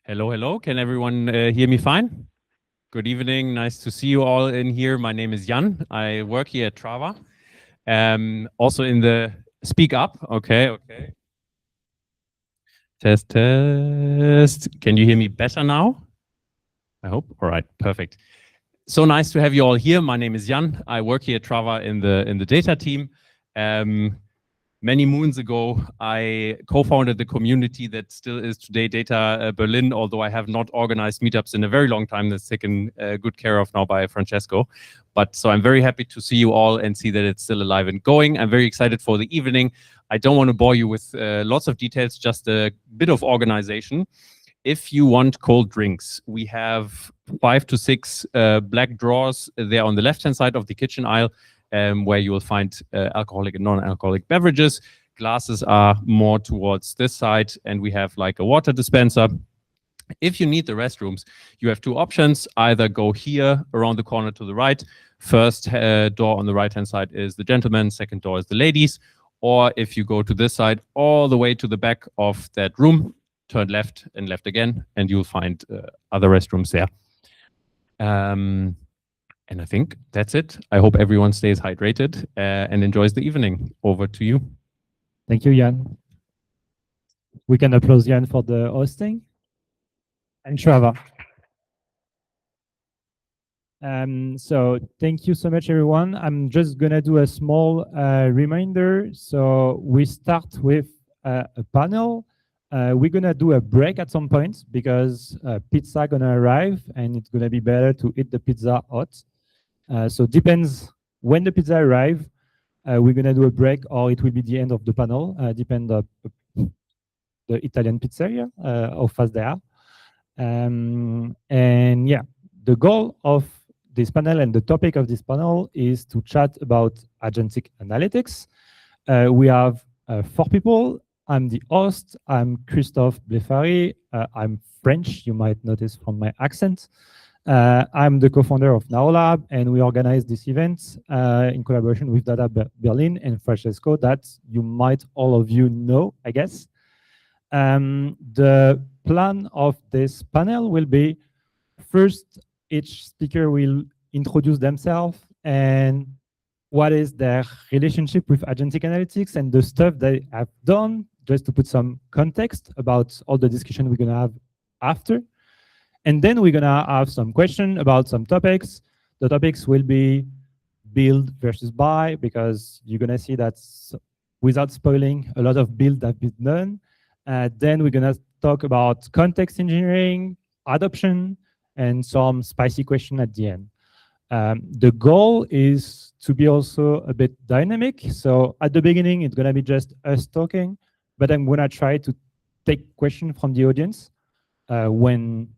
Hello, hello. Can everyone hear me fine? Good evening. Nice to see you all in here. My name is Jan. I work here at Trava. Also in the speak up. Okay. Test. Can you hear me better now? I hope. All right. Perfect. So nice to have you all here. My name is Jan. I work here at Trava in the data team. Many moons ago, I co-founded the community that still is today Data Berlin, although I have not organized meetups in a very long time. That's taken good care of now by Francesco. But so I'm very happy to see you all and see that it's still alive and going. I'm very excited for the evening. I don't want to bore you with lots of details, just a bit of organization. If you want cold drinks, we have 5 to 6 black drawers there on the left-hand side of the kitchen aisle, where you will find alcoholic and non-alcoholic beverages. Glasses are more towards this side, and we have like a water dispenser. If you need the restrooms, you have 2 options. Either go here around the corner to the right. First door on the right-hand side is the gentlemen, second door is the ladies. Or if you go to this side, all the way to the back of that room, turn left and left again, and you'll find other restrooms there. And I think that's it. I hope everyone stays hydrated and enjoys the evening. Over to you. Thank you, Jan. We can applaud Jan for the hosting. And Trava. So thank you so much, everyone. I'm just going to do a small reminder. So we start with a panel. We're going to do a break at some point because pizza going to arrive and it's going to be better to eat the pizza hot. So depends when the pizza arrive, we're going to do a break or it will be the end of the panel, depend on the Italian pizzeria, how fast they are. And yeah, the goal of this panel and the topic of this panel is to chat about agentic analytics. We have 4 people. I'm the host. I'm Christophe Blefari. I'm French, you might notice from my accent. I'm the co-founder of NowLab, and we organize this event in collaboration with Data Berlin and Francesco that you might all of you know, I guess. The plan of this panel will be, first, each speaker will introduce themselves and what is their relationship with agentic analytics and the stuff they have done, just to put some context about all the discussion we're going to have after. And then we're going to have some questions about some topics. The topics will be build versus buy, because you're going to see that, without spoiling, a lot of build have been done. Then we're going to talk about context engineering, adoption, and some spicy question at the end. The goal is to be also a bit dynamic. So at the beginning, it's going to be just us talking, but I'm going to try to take questions from the audience when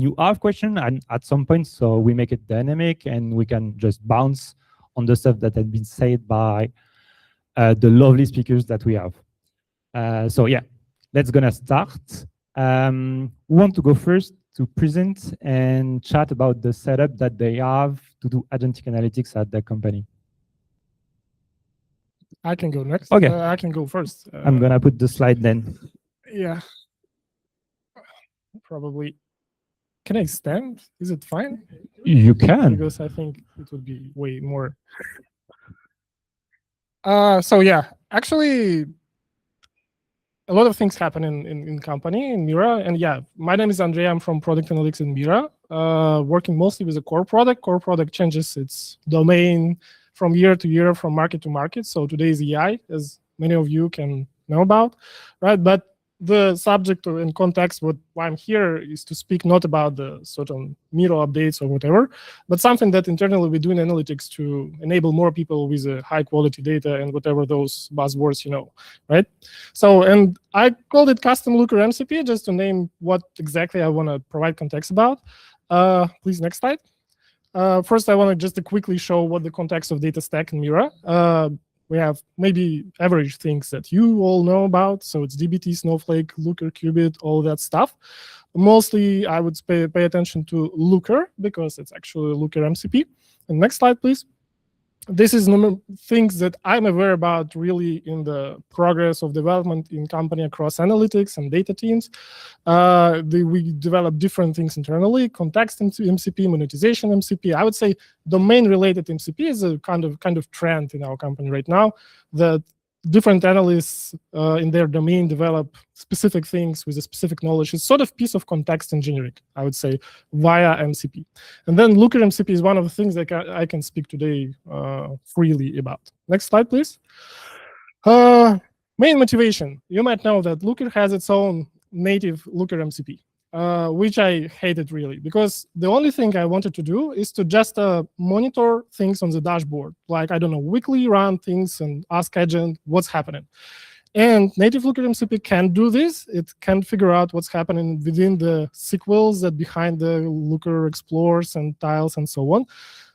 you have questions, and at some point, so we make it dynamic and we can just bounce on the stuff that had been said by the lovely speakers that we have. So yeah, let's gonna start. We want to go first to present and chat about the setup that they have to do agentic analytics at the company. I can go next. Okay. I can go first. I'm gonna put the slide then. Yeah. Probably. Can I stand? Is it fine? You can. Because I think it would be way more. So yeah, actually, a lot of things happen in company, in Miro. And yeah, my name is Andrey. I'm from Product Analytics in Miro, working mostly with a core product. Core product changes its domain from year to year, from market to market. So today is AI, as many of you can know about, right? But the subject and context, why I'm here, is to speak not about the certain Miro updates or whatever, but something that internally we do in analytics to enable more people with high quality data and whatever those buzzwords you know, right? So, and I called it custom Looker MCP just to name what exactly I want to provide context about. Please, next slide. First, I want to just quickly show what the context of data stack in Miro. We have maybe average things that you all know about. So it's dbt, Snowflake, Looker, Qubit, all that stuff. Mostly, I would pay attention to Looker because it's actually Looker MCP. And next slide, please. this is things that I'm aware about really in the progress of development in company across analytics and data teams. We develop different things internally: context MCP, monetization MCP. I would say domain-related MCP is a kind of trend in our company right now, that different analysts in their domain develop specific things with a specific knowledge. It's sort of piece of context engineering, I would say, via MCP. And then Looker MCP is one of the things that I can speak today freely about. Next slide, please. Main motivation. You might know that Looker has its own native Looker MCP. Which I hated really, because the only thing I wanted to do is to just monitor things on the dashboard, like, I don't know, weekly run things and ask agent what's happening. And native Looker MCP can do this. It can figure out what's happening within the SQLs that behind the Looker explorers and tiles and so on.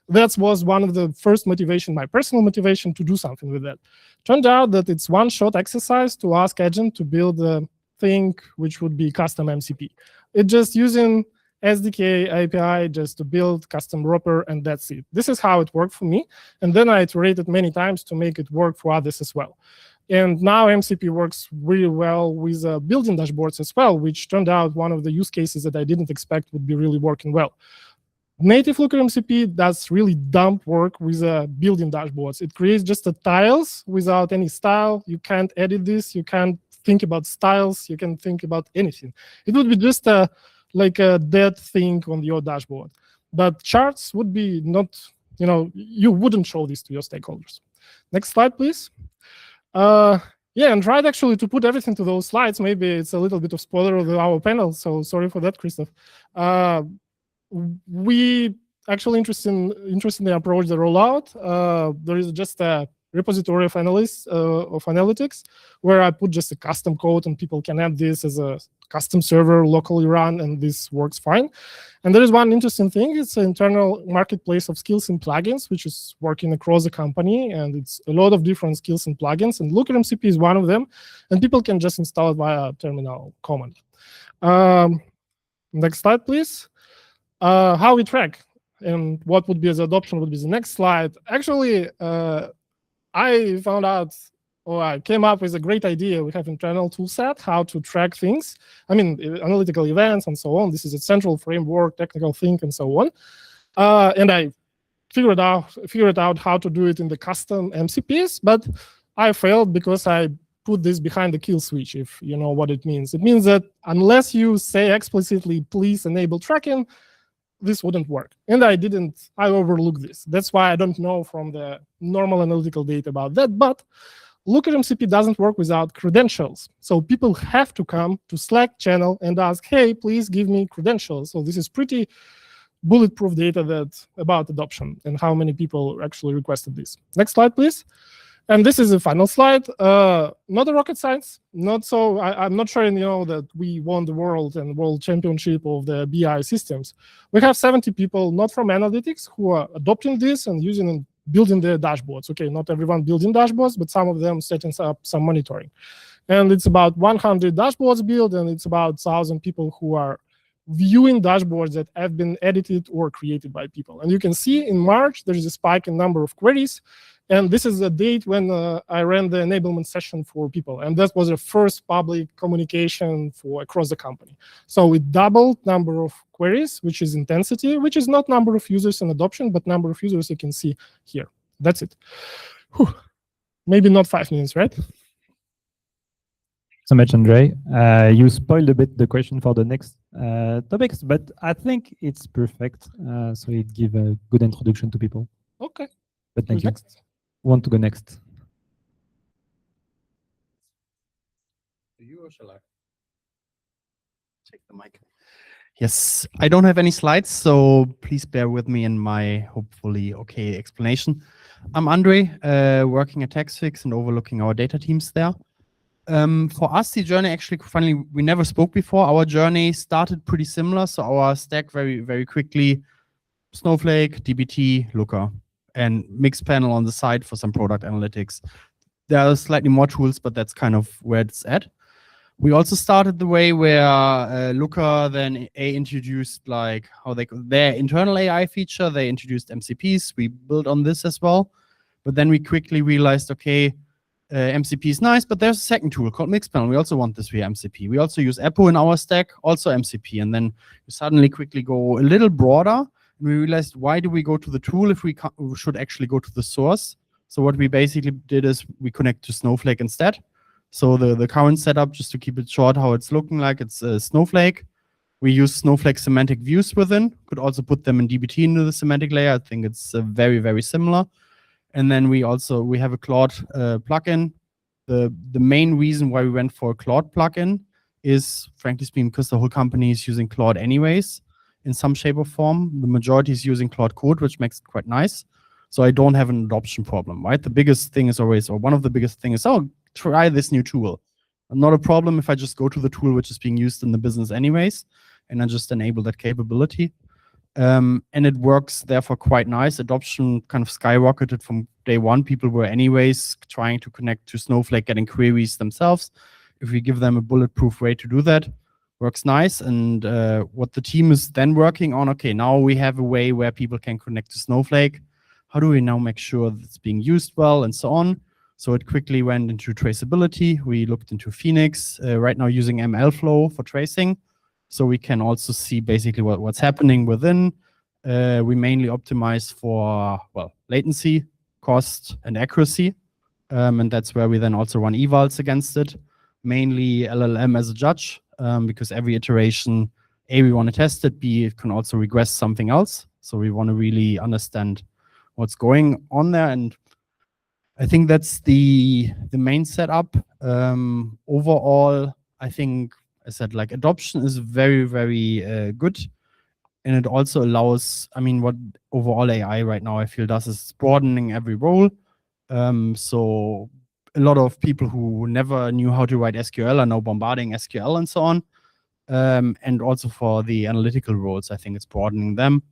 That was one of the first motivation, my personal motivation, to do something with that. Turned out that it's one-shot exercise to ask agent to build a thing which would be custom MCP. It's just using SDK API just to build custom wrapper, and that's it. This is how it worked for me. And then I iterated many times to make it work for others as well. And now MCP works really well with building dashboards as well, which turned out one of the use cases that I didn't expect would be really working well. Native Looker MCP does really dumb work with building dashboards. It creates just the tiles without any style. You can't edit this. You can't think about styles. You can think about anything. It would be just like a dead thing on your dashboard. But charts would be not, you wouldn't show this to your stakeholders. Next slide, please. Yeah, and tried actually to put everything to those slides. Maybe it's a little bit of spoiler of our panel, so sorry for that, Christophe. We actually interested in the approach, the rollout. There is just a repository of analytics, where I put just a custom code, and people can add this as a custom server locally run, and this works fine. And there is one interesting thing. It's an internal marketplace of skills and plugins, which is working across the company, and it's a lot of different skills and plugins, and Looker MCP is one of them, and people can just install it via terminal command. Next slide, please. How we track and what would be the adoption would be the next slide. Actually, I found out, or I came up with a great idea. We have internal tool set how to track things. I mean, analytical events and so on. This is a central framework, technical thing, and so on. And I figured out how to do it in the custom MCPs, but I failed because I put this behind the kill switch, if you know what it means. It means that unless you say explicitly, please enable tracking, this wouldn't work. And I overlooked this. That's why I don't know from the normal analytical data about that. But Looker MCP doesn't work without credentials. So people have to come to Slack channel and ask, hey, please give me credentials. So this is pretty bulletproof data about adoption and how many people actually requested this. Next slide, please. And this is the final slide. Not a rocket science. I'm not sure that we won the world championship of the BI systems. We have 70 people, not from analytics, who are adopting this and using and building their dashboards. Okay, not everyone building dashboards, but some of them setting up some monitoring. And it's about 100 dashboards built, and it's about 1,000 people who are viewing dashboards that have been edited or created by people. And you can see in March, there is a spike in number of queries. And this is the date when I ran the enablement session for people. And that was the first public communication for across the company. So we doubled number of queries, which is intensity, which is not number of users and adoption, but number of users you can see here. That's it. Whew. Maybe not 5 minutes, right? So much, Andrey. You spoiled a bit the question for the next topics, but I think it's perfect. So it gives a good introduction to people. Okay. But thank you. Next. Want to go next? You or shall I take the mic? Yes, I don't have any slides, so please bear with me in my hopefully okay explanation. I'm Andrey, working at Taxfix and overlooking our data teams there. For us, the journey actually, finally, we never spoke before. Our journey started pretty similar, so our stack very, very quickly, Snowflake, dbt, Looker, and Mixpanel on the side for some product analytics. There are slightly more tools, but that's kind of where it's at. We also started the way where Looker then introduced like their internal AI feature. They introduced MCPs. We built on this as well. But then we quickly realized, okay, MCP is nice, but there's a second tool called Mixpanel. We also want this via MCP. We also use Epo in our stack, also MCP. And then you suddenly quickly go a little broader. And we realized, why do we go to the tool if we should actually go to the source? So what we basically did is we connect to Snowflake instead. So the current setup, just to keep it short, how it's looking like, it's Snowflake. We use Snowflake semantic views within. Could also put them in dbt into the semantic layer. I think it's very, very similar. And then we have a Claude plugin. The main reason why we went for a Claude plugin is, frankly speaking, because the whole company is using Claude anyways in some shape or form. The majority is using Claude Code, which makes it quite nice. So I don't have an adoption problem, right? The biggest thing is always, or one of the biggest things is, oh, try this new tool. Not a problem if I just go to the tool which is being used in the business anyways, and I just enable that capability. And it works therefore quite nice. Adoption kind of skyrocketed from day one. People were anyways trying to connect to Snowflake, getting queries themselves. If we give them a bulletproof way to do that, works nice. And what the team is then working on, okay, now we have a way where people can connect to Snowflake. How do we now make sure that it's being used well and so on? So it quickly went into traceability. We looked into Phoenix, right now using MLflow for tracing. So we can also see basically what's happening within. We mainly optimize for, well, latency, cost, and accuracy. And that's where we then also run evals against it. Mainly LLM as a judge, because every iteration, A, we want to test it, B, it can also regress something else. So we want to really understand what's going on there. And I think that's the main setup. Overall, I think, I said, like, adoption is very, very good. And it also allows, I mean, what overall AI right now I feel does is broadening every role. So a lot of people who never knew how to write SQL are now bombarding SQL and so on. And also for the analytical roles, I think it's broadening them.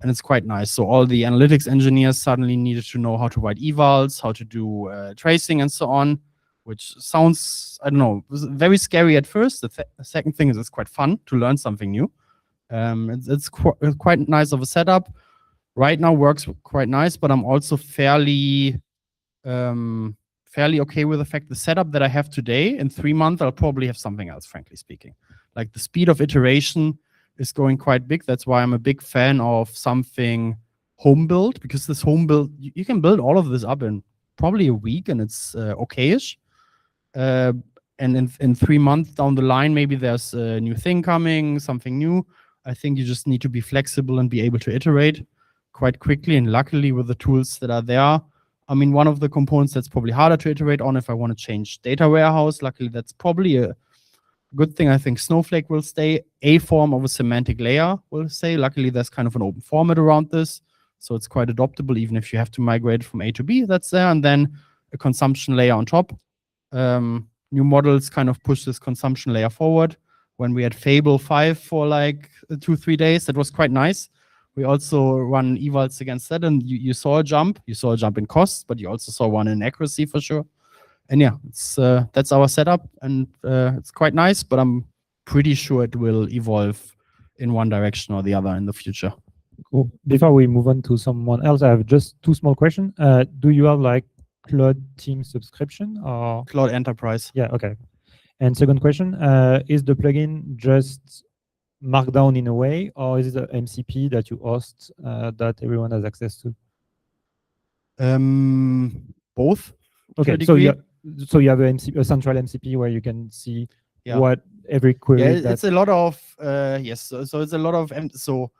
And it's quite nice. So all the analytics engineers suddenly needed to know how to write evals, how to do tracing and so on, which sounds, I don't know, very scary at first. The second thing is it's quite fun to learn something new. It's quite nice of a setup. Right now works quite nice, but I'm also fairly okay with the fact the setup that I have today, in 3 months, I'll probably have something else, frankly speaking. Like the speed of iteration is going quite big. That's why I'm a big fan of something home built, because this home build, you can build all of this up in probably a week and it's okay-ish. And in 3 months down the line, maybe there's a new thing coming, something new. I think you just need to be flexible and be able to iterate quite quickly. And luckily with the tools that are there, I mean, one of the components that's probably harder to iterate on if I want to change data warehouse, luckily that's probably a good thing. I think Snowflake will stay. A form of a semantic layer will stay. Luckily, there's kind of an open format around this. So it's quite adoptable, even if you have to migrate from A to B, that's there. And then a consumption layer on top. New models kind of push this consumption layer forward. When we had Fable 5 for like 2-3 days, that was quite nice. We also run evals against that, and you saw a jump. You saw a jump in costs, but you also saw one in accuracy for sure. And yeah, it's that's our setup, and it's quite nice, but I'm pretty sure it will evolve in one direction or the other in the future. Cool. Before we move on to someone else, I have just 2 small questions. Do you have like Claude Team subscription or Claude Enterprise? Yeah, okay. And second question, is the plugin just markdown in a way, or is it an MCP that you host that everyone has access to? Both. Okay, so you have a central MCP where you can see what every query. Yeah, it's a lot of yes. So it's a lot of so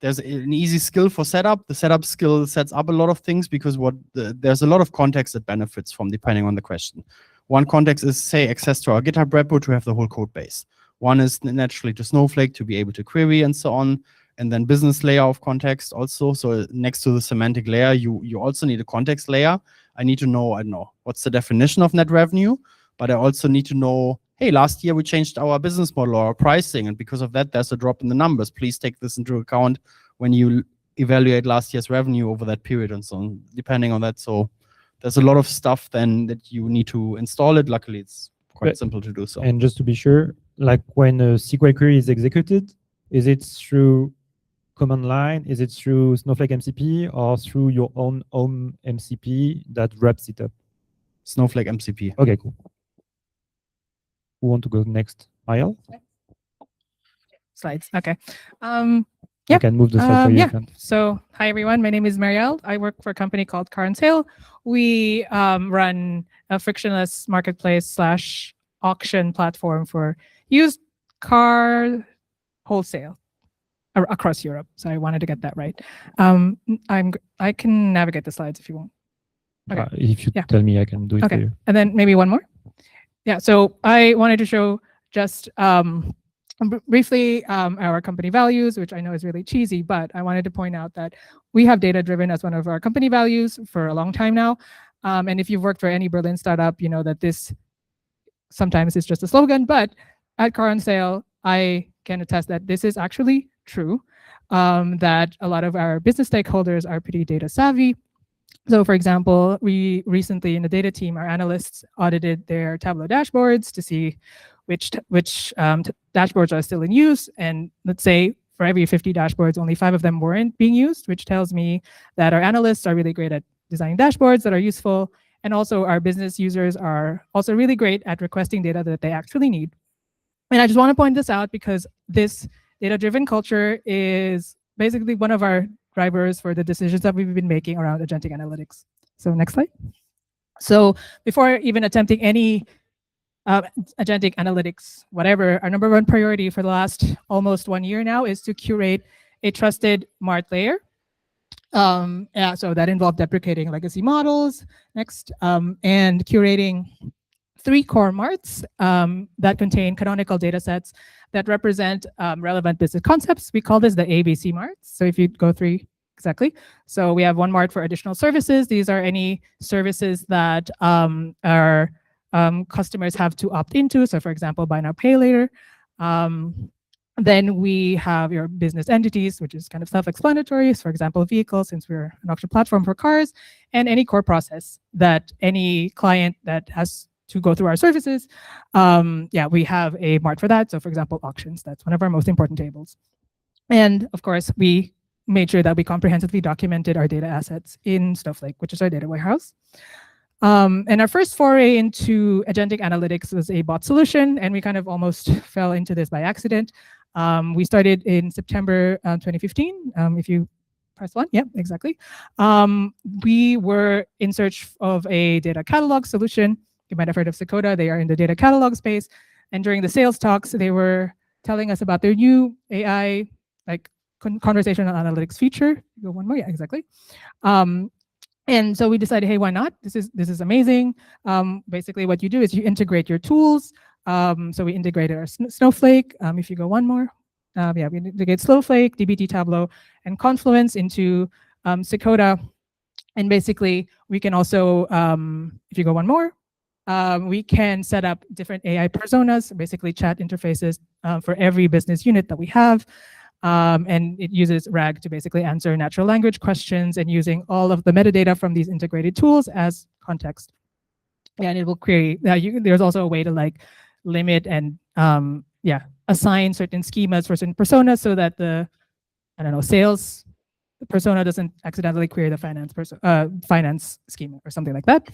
there's an easy skill for setup. The setup skill sets up a lot of things because there's a lot of context that benefits from depending on the question. One context is, say, access to our GitHub repo to have the whole code base. One is naturally to Snowflake to be able to query and so on. And then business layer of context also. So next to the semantic layer, you also need a context layer. I need to know, I don't know, what's the definition of net revenue, but I also need to know, hey, last year we changed our business model or our pricing, and because of that, there's a drop in the numbers. Please take this into account when you evaluate last year's revenue over that period and so on, depending on that. So there's a lot of stuff then that you need to install it. Luckily, it's quite simple to do so. And just to be sure, like when a SQL query is executed, is it through command line? Is it through Snowflake MCP or through your own home MCP that wraps it up? Snowflake MCP. Okay, cool. Who want to go next? Marielle? Slides. Okay. I can move the slide for you. Yeah. if you want. So, hi everyone. My name is Marielle. I work for a company called CarOnSale. We run a frictionless marketplace / auction platform for used car wholesale across Europe. So I wanted to get that right. I can navigate the slides if you want. Okay. If you tell me, I can do it for you. And then maybe one more. Yeah. So I wanted to show just briefly our company values, which I know is really cheesy, but I wanted to point out that we have data-driven as one of our company values for a long time now. And if you've worked for any Berlin startup, you know that this sometimes is just a slogan, but at CarOnSale, I can attest that this is actually true, that a lot of our business stakeholders are pretty data savvy. So for example, we recently in the data team, our analysts audited their Tableau dashboards to see which dashboards are still in use. And let's say for every 50 dashboards, only 5 of them weren't being used, which tells me that our analysts are really great at designing dashboards that are useful. And also our business users are also really great at requesting data that they actually need. And I just want to point this out because this data-driven culture is basically one of our drivers for the decisions that we've been making around agentic analytics. So next slide. So before even attempting any agentic analytics, whatever, our number 1 priority for the last almost 1 year now is to curate a trusted MART layer. So that involved deprecating legacy models, next, and curating 3 core MARTs that contain canonical data sets that represent relevant business concepts. We call this the ABC MARTs. So if you go 3, exactly. So we have 1 MART for additional services. These are any services that our customers have to opt into. So for example, buy now, pay later. Then we have your business entities, which is kind of self-explanatory. So for example, vehicles, since we're an auction platform for cars, and any core process that any client that has to go through our services, we have a MART for that. So for example, auctions, that's one of our most important tables. And of course, we made sure that we comprehensively documented our data assets in Snowflake, which is our data warehouse. And our first foray into agentic analytics was a bot solution, and we kind of almost fell into this by accident. We started in September 2015. If you press 1, yeah, exactly. We were in search of a data catalog solution. You might have heard of Dakota. They are in the data catalog space. And during the sales talks, they were telling us about their new AI, like conversational analytics feature. Go 1 more, yeah, exactly. And so we decided, hey, why not? This is amazing. Basically, what you do is you integrate your tools. So we integrated our Snowflake. If you go 1 more, we integrate Snowflake, dbt Tableau, and Confluence into Dakota. And basically, we can also, if you go 1 more, we can set up different AI personas, basically chat interfaces for every business unit that we have. And it uses RAG to basically answer natural language questions and using all of the metadata from these integrated tools as context. And it will query. There's also a way to like limit and assign certain schemas for certain personas so that the sales persona doesn't accidentally query the finance schema or something like that.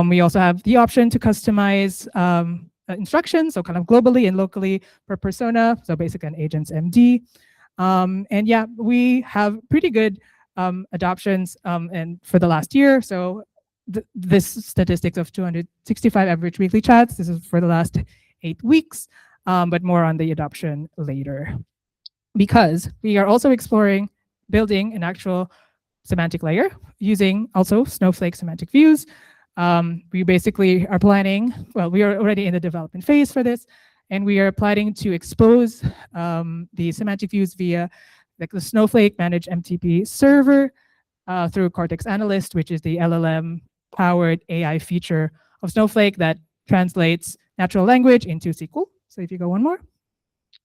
We also have the option to customize instructions, so kind of globally and locally per persona. So basically an agent's MD. And yeah, we have pretty good adoptions and for the last year. So this statistics of 265 average weekly chats, this is for the last 8 weeks, but more on the adoption later. Because we are also exploring building an actual semantic layer using also Snowflake semantic views. We basically are planning, well, we are already in the development phase for this, and we are planning to expose the semantic views via like the Snowflake managed MCP server through Cortex Analyst, which is the LLM-powered AI feature of Snowflake that translates natural language into SQL. So if you go 1 more.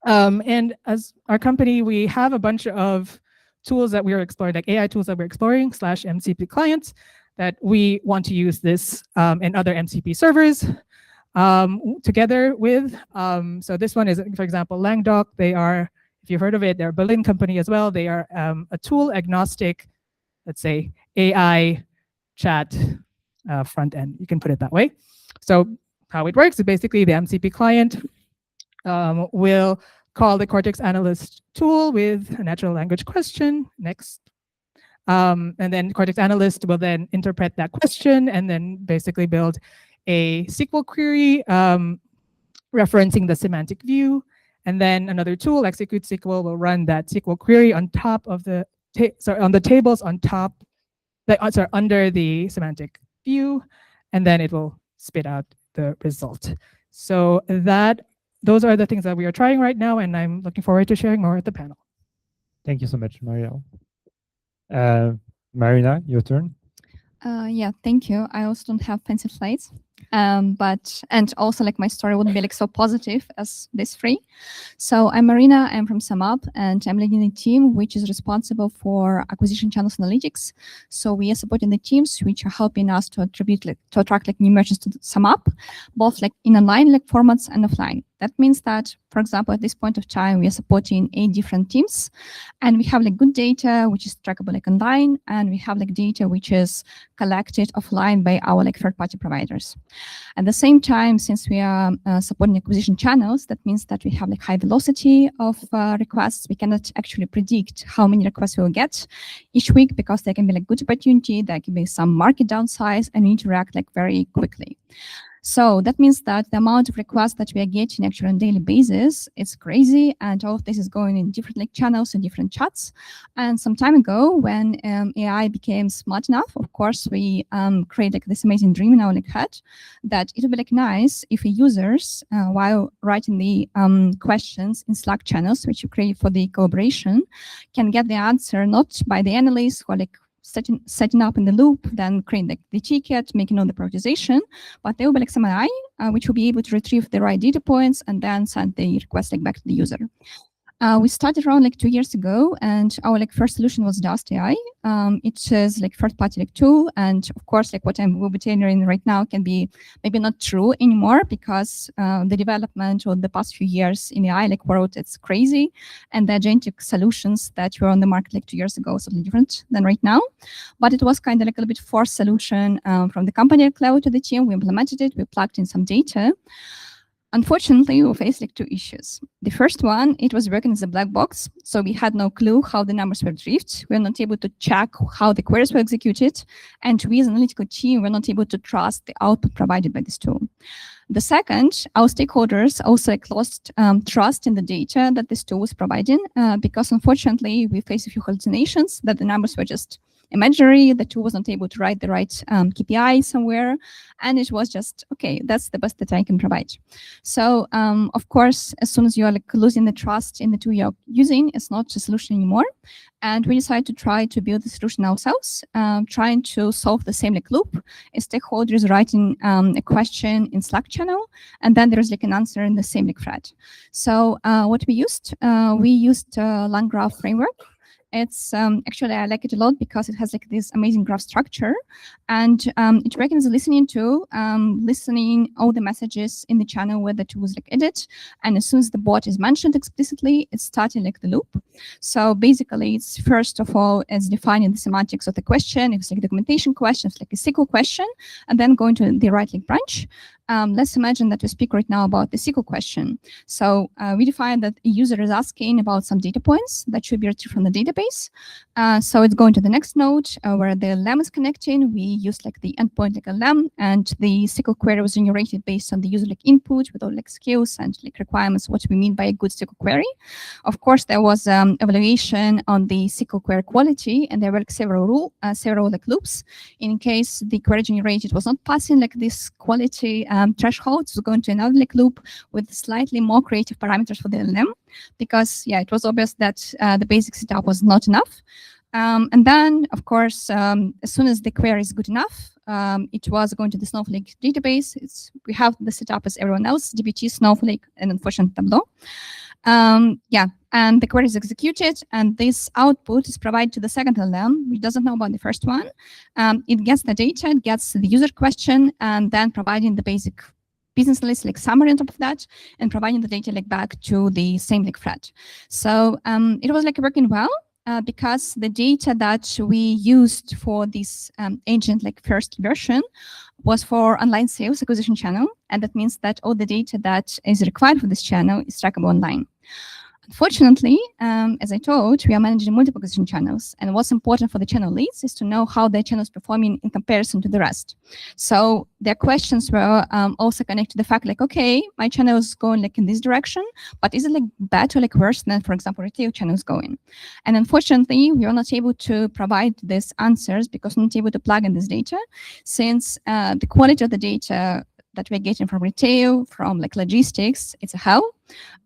And as our company, we have a bunch of tools that we are exploring, like AI tools that we're exploring / MCP clients that we want to use this and other MCP servers together with. So this one is, for example, LangDoc. They are if you've heard of it, they're a Berlin company as well. They are a tool agnostic, let's say, AI chat front end. You can put it that way. So how it works is basically the MCP client will call the Cortex Analyst tool with a natural language question. Next. And then Cortex Analyst will then interpret that question and then basically build a SQL query referencing the semantic view. And then another tool, Execute SQL, will run that SQL query on top of the on the tables on top, under the semantic view, and then it will spit out the result. So those are the things that we are trying right now, and I'm looking forward to sharing more at the panel. Thank you so much, Marielle. Marina, your turn. Yeah, thank you. I also don't have fancy slides, and also like my story wouldn't be like so positive as this three. So I'm Marina. I'm from SumUp, and I'm leading a team which is responsible for acquisition channels analytics. So we are supporting the teams which are helping us to attract like new merchants to SumUp, both like in online like formats and offline. That means that, for example, at this point of time, we are supporting 8 different teams, and we have like good data which is trackable like online, and we have like data which is collected offline by our like third-party providers. At the same time, since we are supporting acquisition channels, that means that we have like high velocity of requests. We cannot actually predict how many requests we will get each week because there can be like good opportunity, there can be some market downsize, and we need to react like very quickly. So that means that the amount of requests that we are getting actually on a daily basis, it's crazy, and all of this is going in different like channels and different chats. And some time ago, when AI became smart enough, of course, we created like this amazing dream in our like head that it would be like nice if users, while writing the questions in Slack channels, which you create for the collaboration, can get the answer not by the analyst who are like setting up in the loop, then creating the ticket, making all the prioritization, but there will be like some AI which will be able to retrieve the right data points and then send the request like back to the user. We started around like 2 years ago, and our like first solution was Dust AI. It is like third-party like tool, and of course, like what I will be tailoring right now can be maybe not true anymore because the development of the past few years in AI like world, it's crazy, and the agentic solutions that were on the market like 2 years ago is something different than right now. But it was kind of like a little bit forced solution from the company cloud to the team. We implemented it. We plugged in some data. Unfortunately, we faced like 2 issues. The first one, it was working as a black box, so we had no clue how the numbers were retrieved. We were not able to check how the queries were executed, and we as an analytical team were not able to trust the output provided by this tool. The second, our stakeholders also like lost trust in the data that this tool was providing because unfortunately, we faced a few hallucinations that the numbers were just imaginary, the tool was not able to write the right KPI somewhere, and it was just, okay, that's the best that I can provide. So, of course, as soon as you're like losing the trust in the tool you're using, it's not a solution anymore. And we decided to try to build the solution ourselves, trying to solve the same like loop. A stakeholder is writing a question in Slack channel, and then there's like an answer in the same like thread. So what we used LangGraph framework. It's actually, I like it a lot because it has like this amazing graph structure, and it recognizes listening to listening all the messages in the channel where the tool was like edit, and as soon as the bot is mentioned explicitly, it's starting like the loop. So basically, it's first of all, it's defining the semantics of the question. If it's like a documentation question, it's like a SQL question, and then going to the right like branch. Let's imagine that we speak right now about the SQL question. So we define that a user is asking about some data points that should be retrieved from the database. So it's going to the next node where the LAM is connecting. We use like the endpoint like a LAM, and the SQL query was generated based on the user like input with all like skills and like requirements, what we mean by a good SQL query. Of course, there was evaluation on the SQL query quality, and there were like several like loops. In case the query generated was not passing like this quality threshold, so going to another like loop with slightly more creative parameters for the LLM, because yeah, it was obvious that the basic setup was not enough. And then, of course, as soon as the query is good enough, it was going to the Snowflake database. We have the setup as everyone else, dbt, Snowflake, and unfortunately Tableau. Yeah, and the query is executed, and this output is provided to the second LLM, which doesn't know about the first one. It gets the data, it gets the user question, and then providing the basic business analyst like summary on top of that, and providing the data like back to the same like thread. So it was like working well. Because the data that we used for this agent like first version was for online sales acquisition channel. And that means that all the data that is required for this channel is trackable online. Unfortunately, as I told, we are managing multiple acquisition channels. And what's important for the channel leads is to know how their channel is performing in comparison to the rest. So their questions were also connected to the fact like, okay, my channel is going like in this direction, but is it like better, like worse than, for example, retail channel is going? And unfortunately, we are not able to provide these answers because we're not able to plug in this data, since the quality of the data that we're getting from retail, from like logistics, it's a hell.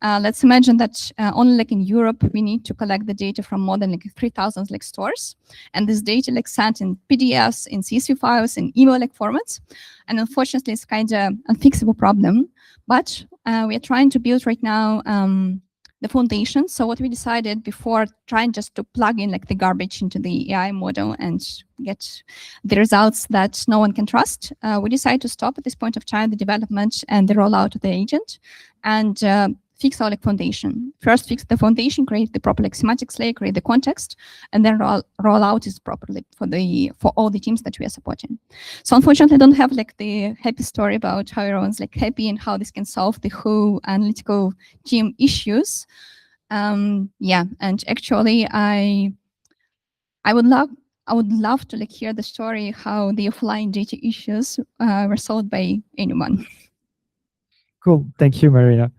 Let's imagine that only like in Europe, we need to collect the data from more than like 3,000 like stores. And this data like sent in PDFs, in CSV files, in email like formats. And unfortunately, it's kind of unfixable problem. But we are trying to build right now the foundation. So what we decided before trying just to plug in like the garbage into the AI model and get the results that no one can trust, we decided to stop at this point of time the development and the rollout of the agent and fix our like foundation. First, fix the foundation, create the proper like semantics layer, create the context, and then roll out is properly for all the teams that we are supporting. So unfortunately, I don't have like the happy story about how everyone's like happy and how this can solve the whole analytical team issues. Yeah, and actually, I would love to like hear the story how the offline data issues were solved by anyone. Cool, thank you, Marina.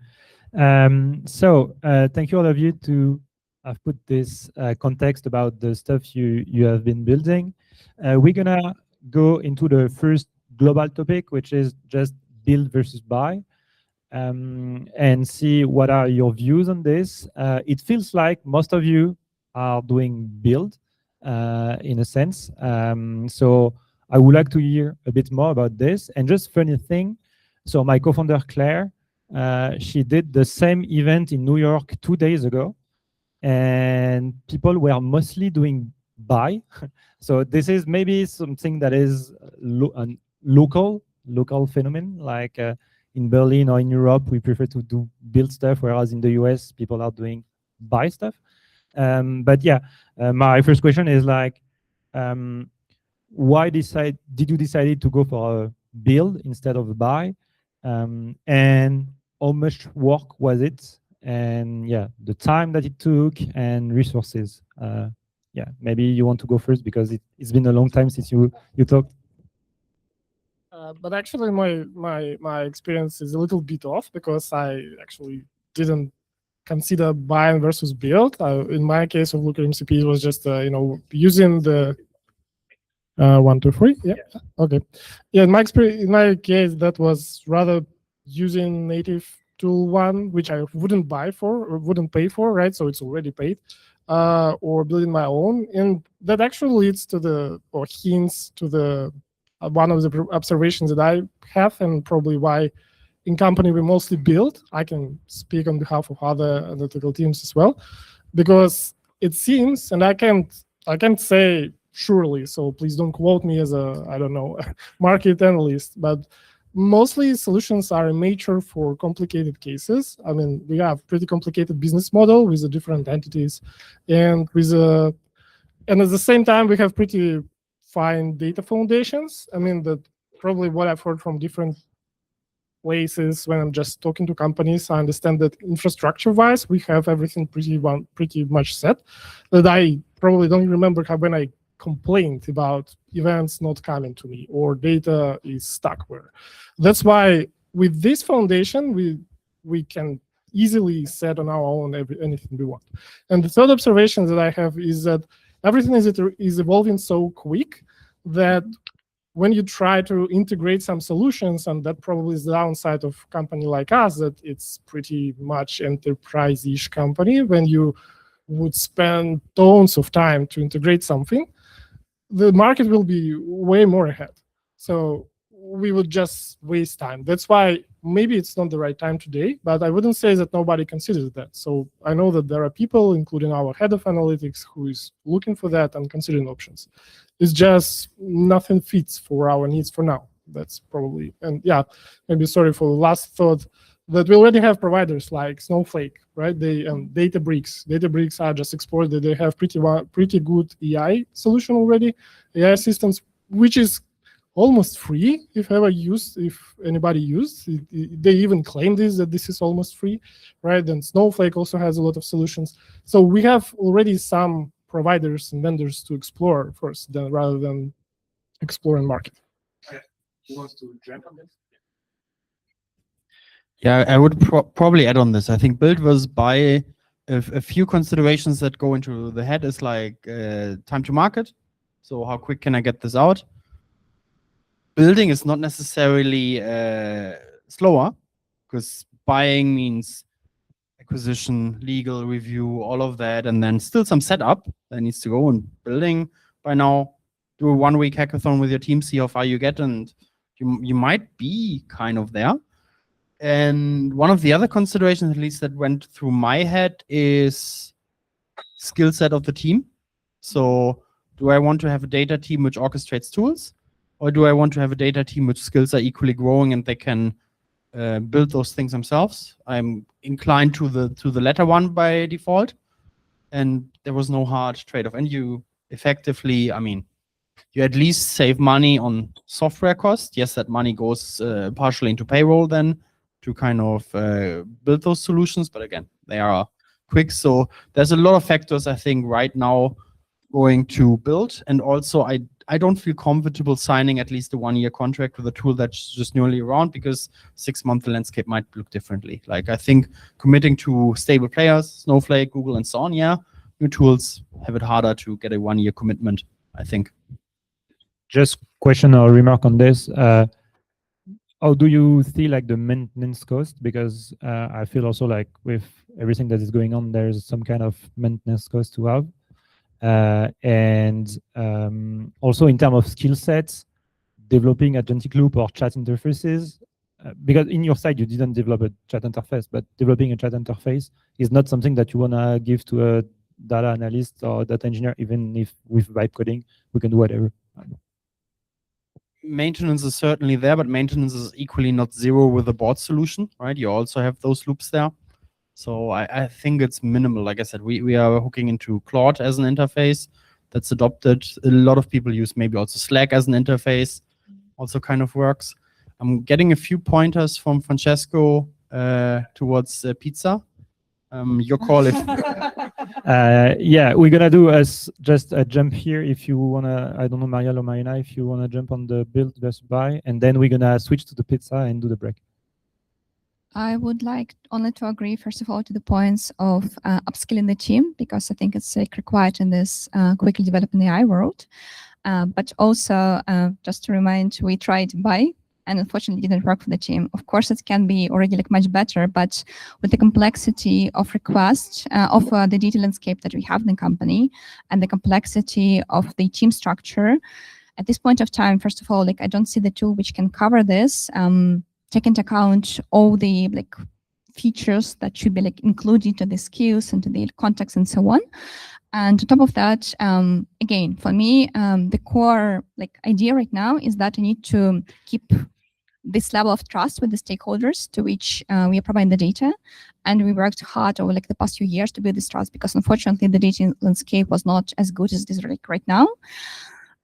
Thank you all of you to have put this context about the stuff you have been building. We're gonna go into the first global topic, which is just build versus buy, and see what are your views on this. It feels like most of you are doing build in a sense. So I would like to hear a bit more about this. And just funny thing, so my co-founder Claire, she did the same event in New York 2 days ago, and people were mostly doing buy. So this is maybe something that is a local phenomenon, like in Berlin or in Europe, we prefer to do build stuff, whereas in the US, people are doing buy stuff. But yeah, my first question is like, why did you decide to go for a build instead of a buy? And how much work was it? And yeah, the time that it took and resources. Yeah, maybe you want to go first because it's been a long time since you talked. But actually, my experience is a little bit off because I actually didn't consider buy versus build. In my case of Looker MCP, it was just using the 1, 2, 3. Yeah. Okay. Yeah. In my experience, in my case, that was rather using native tool one, which I wouldn't buy for or wouldn't pay for, right? So it's already paid, or building my own, and that actually leads to or hints to the one of the observations that I have, and probably why in company we mostly build. I can speak on behalf of other analytical teams as well, because it seems, and I can't say surely, so please don't quote me as a, I don't know, market analyst, but mostly solutions are mature for complicated cases. I mean, we have pretty complicated business model with the different entities, and at the same time we have pretty fine data foundations. I mean, that probably what I've heard from different places when I'm just talking to companies. I understand that infrastructure-wise, we have everything pretty much set. That I probably don't remember when I complained about events not coming to me or data is stuck where. That's why with this foundation, we can easily set on our own anything we want. And the third observation that I have is that everything is evolving so quick that when you try to integrate some solutions, and that probably is the downside of a company like us, that it's pretty much enterprise-ish company, when you would spend tons of time to integrate something, the market will be way more ahead. So we would just waste time. That's why maybe it's not the right time today, but I wouldn't say that nobody considers that. So I know that there are people, including our head of analytics, who is looking for that and considering options. It's just nothing fits for our needs for now. that's probably, and yeah, maybe sorry for the last thought, that we already have providers like Snowflake, right? They Databricks are just exported. They have pretty good AI solution already, AI systems, which is almost free if anybody used. They even claim that this is almost free, right? And Snowflake also has a lot of solutions. So we have already some providers and vendors to explore first, rather than explore and market. Who wants to jump on this? Yeah, I would probably add on this. I think build versus buy, a few considerations that go into the head is like time to market. So how quick can I get this out? Building is not necessarily slower, because buying means acquisition, legal review, all of that, and then still some setup that needs to go. And building, by now, do a 1-week hackathon with your team, see how far you get, and you might be kind of there. And one of the other considerations, at least that went through my head, is skill set of the team. So do I want to have a data team which orchestrates tools? Or do I want to have a data team which skills are equally growing and they can build those things themselves? I'm inclined to the latter one by default. And there was no hard trade-off. And you effectively, I mean, you at least save money on software costs. Yes, that money goes partially into payroll then to kind of build those solutions. But again, they are quick. So there's a lot of factors, I think, right now going to build. And also, I don't feel comfortable signing at least a 1-year contract with a tool that's just newly around, because 6 months the landscape might look differently. Like, I think committing to stable players, Snowflake, Google, and so on, yeah, new tools have it harder to get a 1-year commitment, I think. Just question or remark on this. How do you see like the maintenance cost? Because I feel also like with everything that is going on, there's some kind of maintenance cost to have. And also in terms of skill sets, developing agentic loop or chat interfaces, because in your side you didn't develop a chat interface, but developing a chat interface is not something that you want to give to a data analyst or data engineer, even if with vibe coding we can do whatever. Maintenance is certainly there, but maintenance is equally not zero with the board solution, right? You also have those loops there. So I think it's minimal. Like I said, we are hooking into Claude as an interface that's adopted. A lot of people use maybe also Slack as an interface, also kind of works. I'm getting a few pointers from Francesco towards pizza. Your call if... Yeah, we're gonna do just a jump here. If you wanna, I don't know, Marielle or Marina, if you wanna jump on the build versus buy, and then we're gonna switch to the pizza and do the break. I would like only to agree, first of all, to the points of upskilling the team, because I think it's required in this quickly developing AI world. But also, just to remind, we tried buy, and unfortunately didn't work for the team. Of course, it can be already like much better, but with the complexity of requests, of the data landscape that we have in the company, and the complexity of the team structure, at this point of time, first of all, like I don't see the tool which can cover this, take into account all the like features that should be like included to the skills and to the context and so on. And on top of that, again, for me, the core like idea right now is that I need to keep this level of trust with the stakeholders to which we are providing the data. And we worked hard over like the past few years to build this trust, because unfortunately the data landscape was not as good as it is like right now.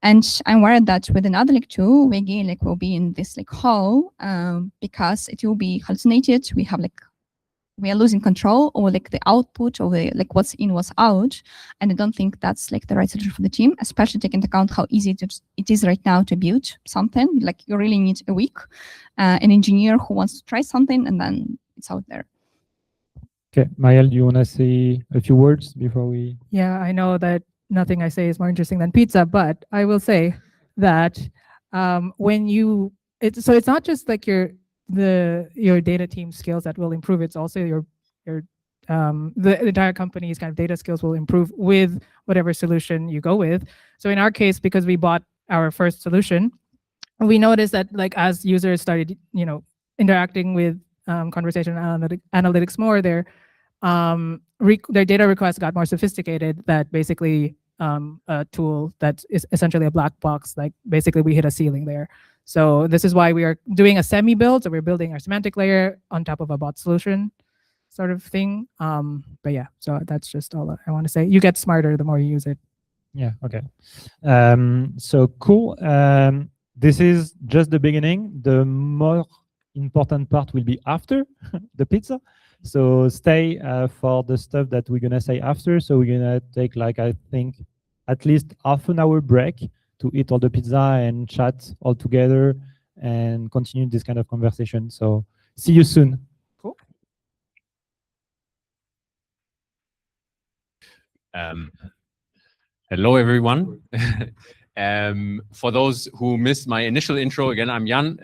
And I'm worried that with another like tool, we again like will be in this like hole, because it will be hallucinated. We are losing control over like the output or the like what's in, what's out. And I don't think that's like the right solution for the team, especially taking into account how easy it is right now to build something. Like you really need a week, an engineer who wants to try something, and then it's out there. Okay, Marielle, do you want to say a few words before we? Yeah, I know that nothing I say is more interesting than pizza, but I will say that so it's not just like your data team skills that will improve. It's also the entire company's kind of data skills will improve with whatever solution you go with. So in our case, because we bought our first solution, we noticed that like as users started, interacting with conversational analytics more, their data requests got more sophisticated. That basically a tool that is essentially a black box. Like basically we hit a ceiling there. So this is why we are doing a semi-build. So we're building our semantic layer on top of a bot solution sort of thing. But yeah, so that's just all I want to say. You get smarter the more you use it. Yeah, okay. So cool. This is just the beginning. The more important part will be after the pizza. So stay for the stuff that we're gonna say after. So we're gonna take, like, I think, at least half an hour break to eat all the pizza and chat all together and continue this kind of conversation. So see you soon. Cool. Hello, everyone. For those who missed my initial intro, again, I'm Jan,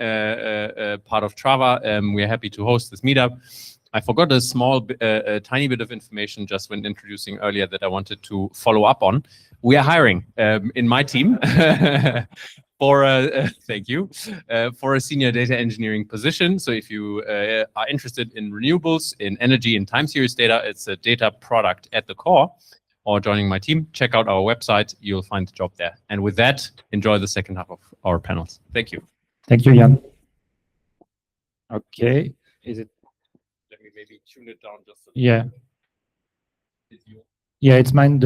part of Trava. We're happy to host this meetup. I forgot a small, tiny bit of information just when introducing earlier that I wanted to follow up on. We are hiring in my team for thank you, for a senior data engineering position. So if you are interested in renewables, in energy, and time series data, it's a data product at the core, or joining my team, check out our website. You'll find the job there. And with that, enjoy the second half of our panels. Thank you. Thank you, Jan. Okay. Is it? Let me maybe tune it down just a little. Yeah. Yeah, it's mine.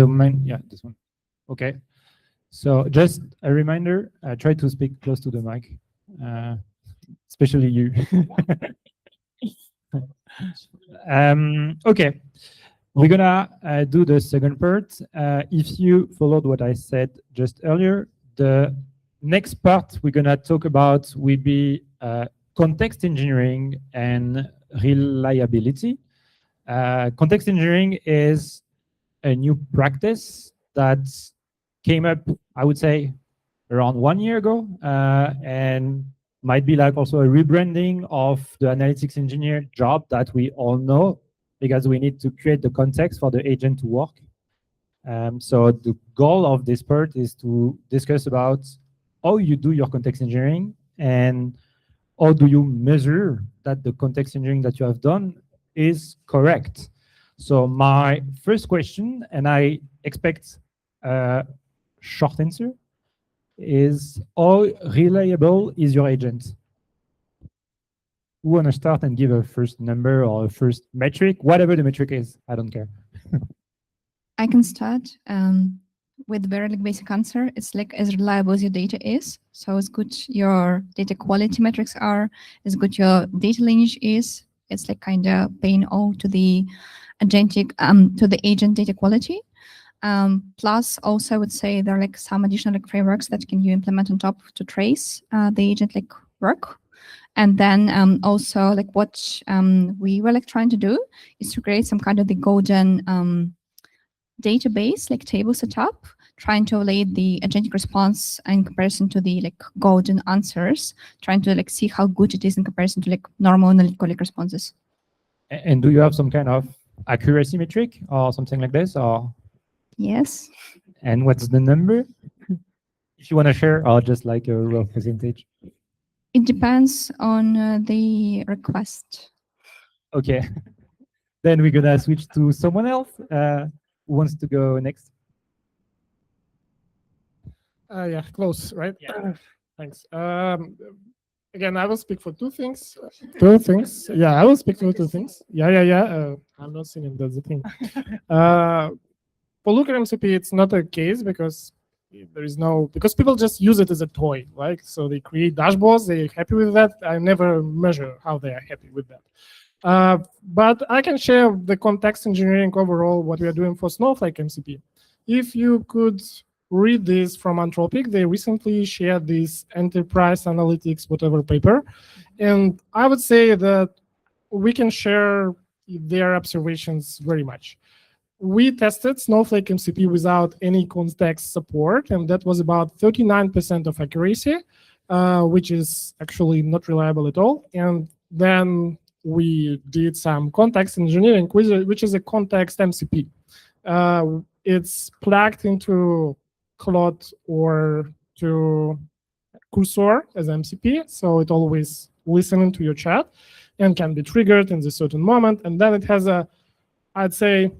Yeah, this one. Okay. So just a reminder, try to speak close to the mic, especially you. Okay. We're gonna do the second part. If you followed what I said just earlier, the next part we're gonna talk about will be context engineering and reliability. Context engineering is a new practice that came up, I would say, around 1 year ago, and might be like also a rebranding of the analytics engineer job that we all know, because we need to create the context for the agent to work. So the goal of this part is to discuss about how you do your context engineering and how do you measure that the context engineering that you have done is correct. So my first question, and I expect a short answer, is how reliable is your agent? Who want to start and give a first number or a first metric, whatever the metric is? I don't care. I can start with very basic answer. It's like as reliable as your data is. So as good your data quality metrics are, as good your data lineage is. It's like kind of paying all to the agentic, to the agent data quality. Plus, also I would say there are like some additional like frameworks that can you implement on top to trace the agent like work. And then also like what we were like trying to do is to create some kind of the golden database, like table setup, trying to relate the agentic response in comparison to the like golden answers, trying to like see how good it is in comparison to like normal analytical like responses. And do you have some kind of accuracy metric or something like this? Or Yes. and what's the number? If you want to share, or just like a rough percentage. It depends on the request. Okay. Then we're gonna switch to someone else. Who wants to go next? Yeah, close, right? Yeah. Thanks. Again, I will speak for two things. Two things. Yeah, I will speak for two things. Yeah. I'm not saying that's the thing. For Looker MCP, it's not a case because there is no, because people just use it as a toy, right? So they create dashboards, they're happy with that. I never measure how they are happy with that. But I can share the context engineering overall, what we are doing for Snowflake MCP. If you could read this from Anthropic, they recently shared this enterprise analytics, whatever paper. And I would say that we can share their observations very much. We tested Snowflake MCP without any context support, and that was about 39% of accuracy, which is actually not reliable at all. And then we did some context engineering, which is a context MCP. It's plugged into Claude or to Cursor as MCP, so it always listening to your chat and can be triggered in a certain moment. And then it has a, I'd say,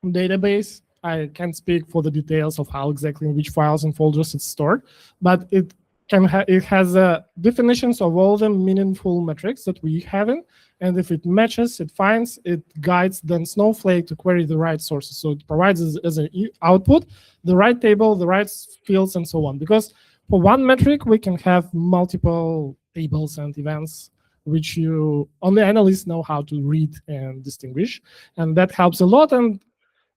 database. I can't speak for the details of how exactly in which files and folders it's stored, but it it has definitions of all the meaningful metrics that we have in, and if it matches, it finds, it guides then Snowflake to query the right sources. So it provides as an output the right table, the right fields, and so on. Because for one metric, we can have multiple tables and events, which only analysts know how to read and distinguish, and that helps a lot. And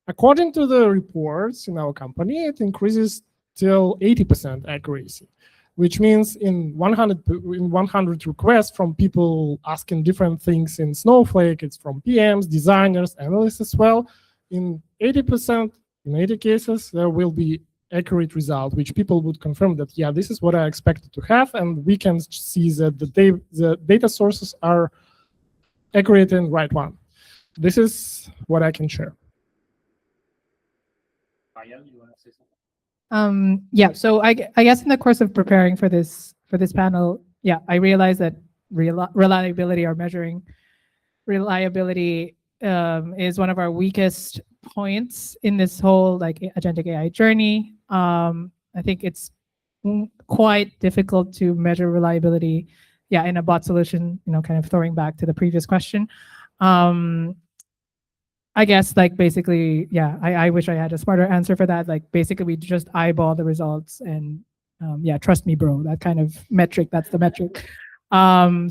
according to the reports in our company, it increases till 80% accuracy, which means in 100 requests from people asking different things in Snowflake, it's from PMs, designers, analysts as well. In 80%, in 80 cases, there will be accurate result, which people would confirm that, yeah, this is what I expected to have, and we can see that the data sources are accurate and right one. This is what I can share. Marielle, you want to say something? Yeah, so I guess in the course of preparing for this panel, yeah, I realized that reliability or measuring reliability is one of our weakest points in this whole like agentic AI journey. I think it's quite difficult to measure reliability, yeah, in a bot solution. Kind of throwing back to the previous question. I guess like basically, yeah, I wish I had a smarter answer for that. Like basically we just eyeball the results and yeah, trust me, bro, that kind of metric, that's the metric. I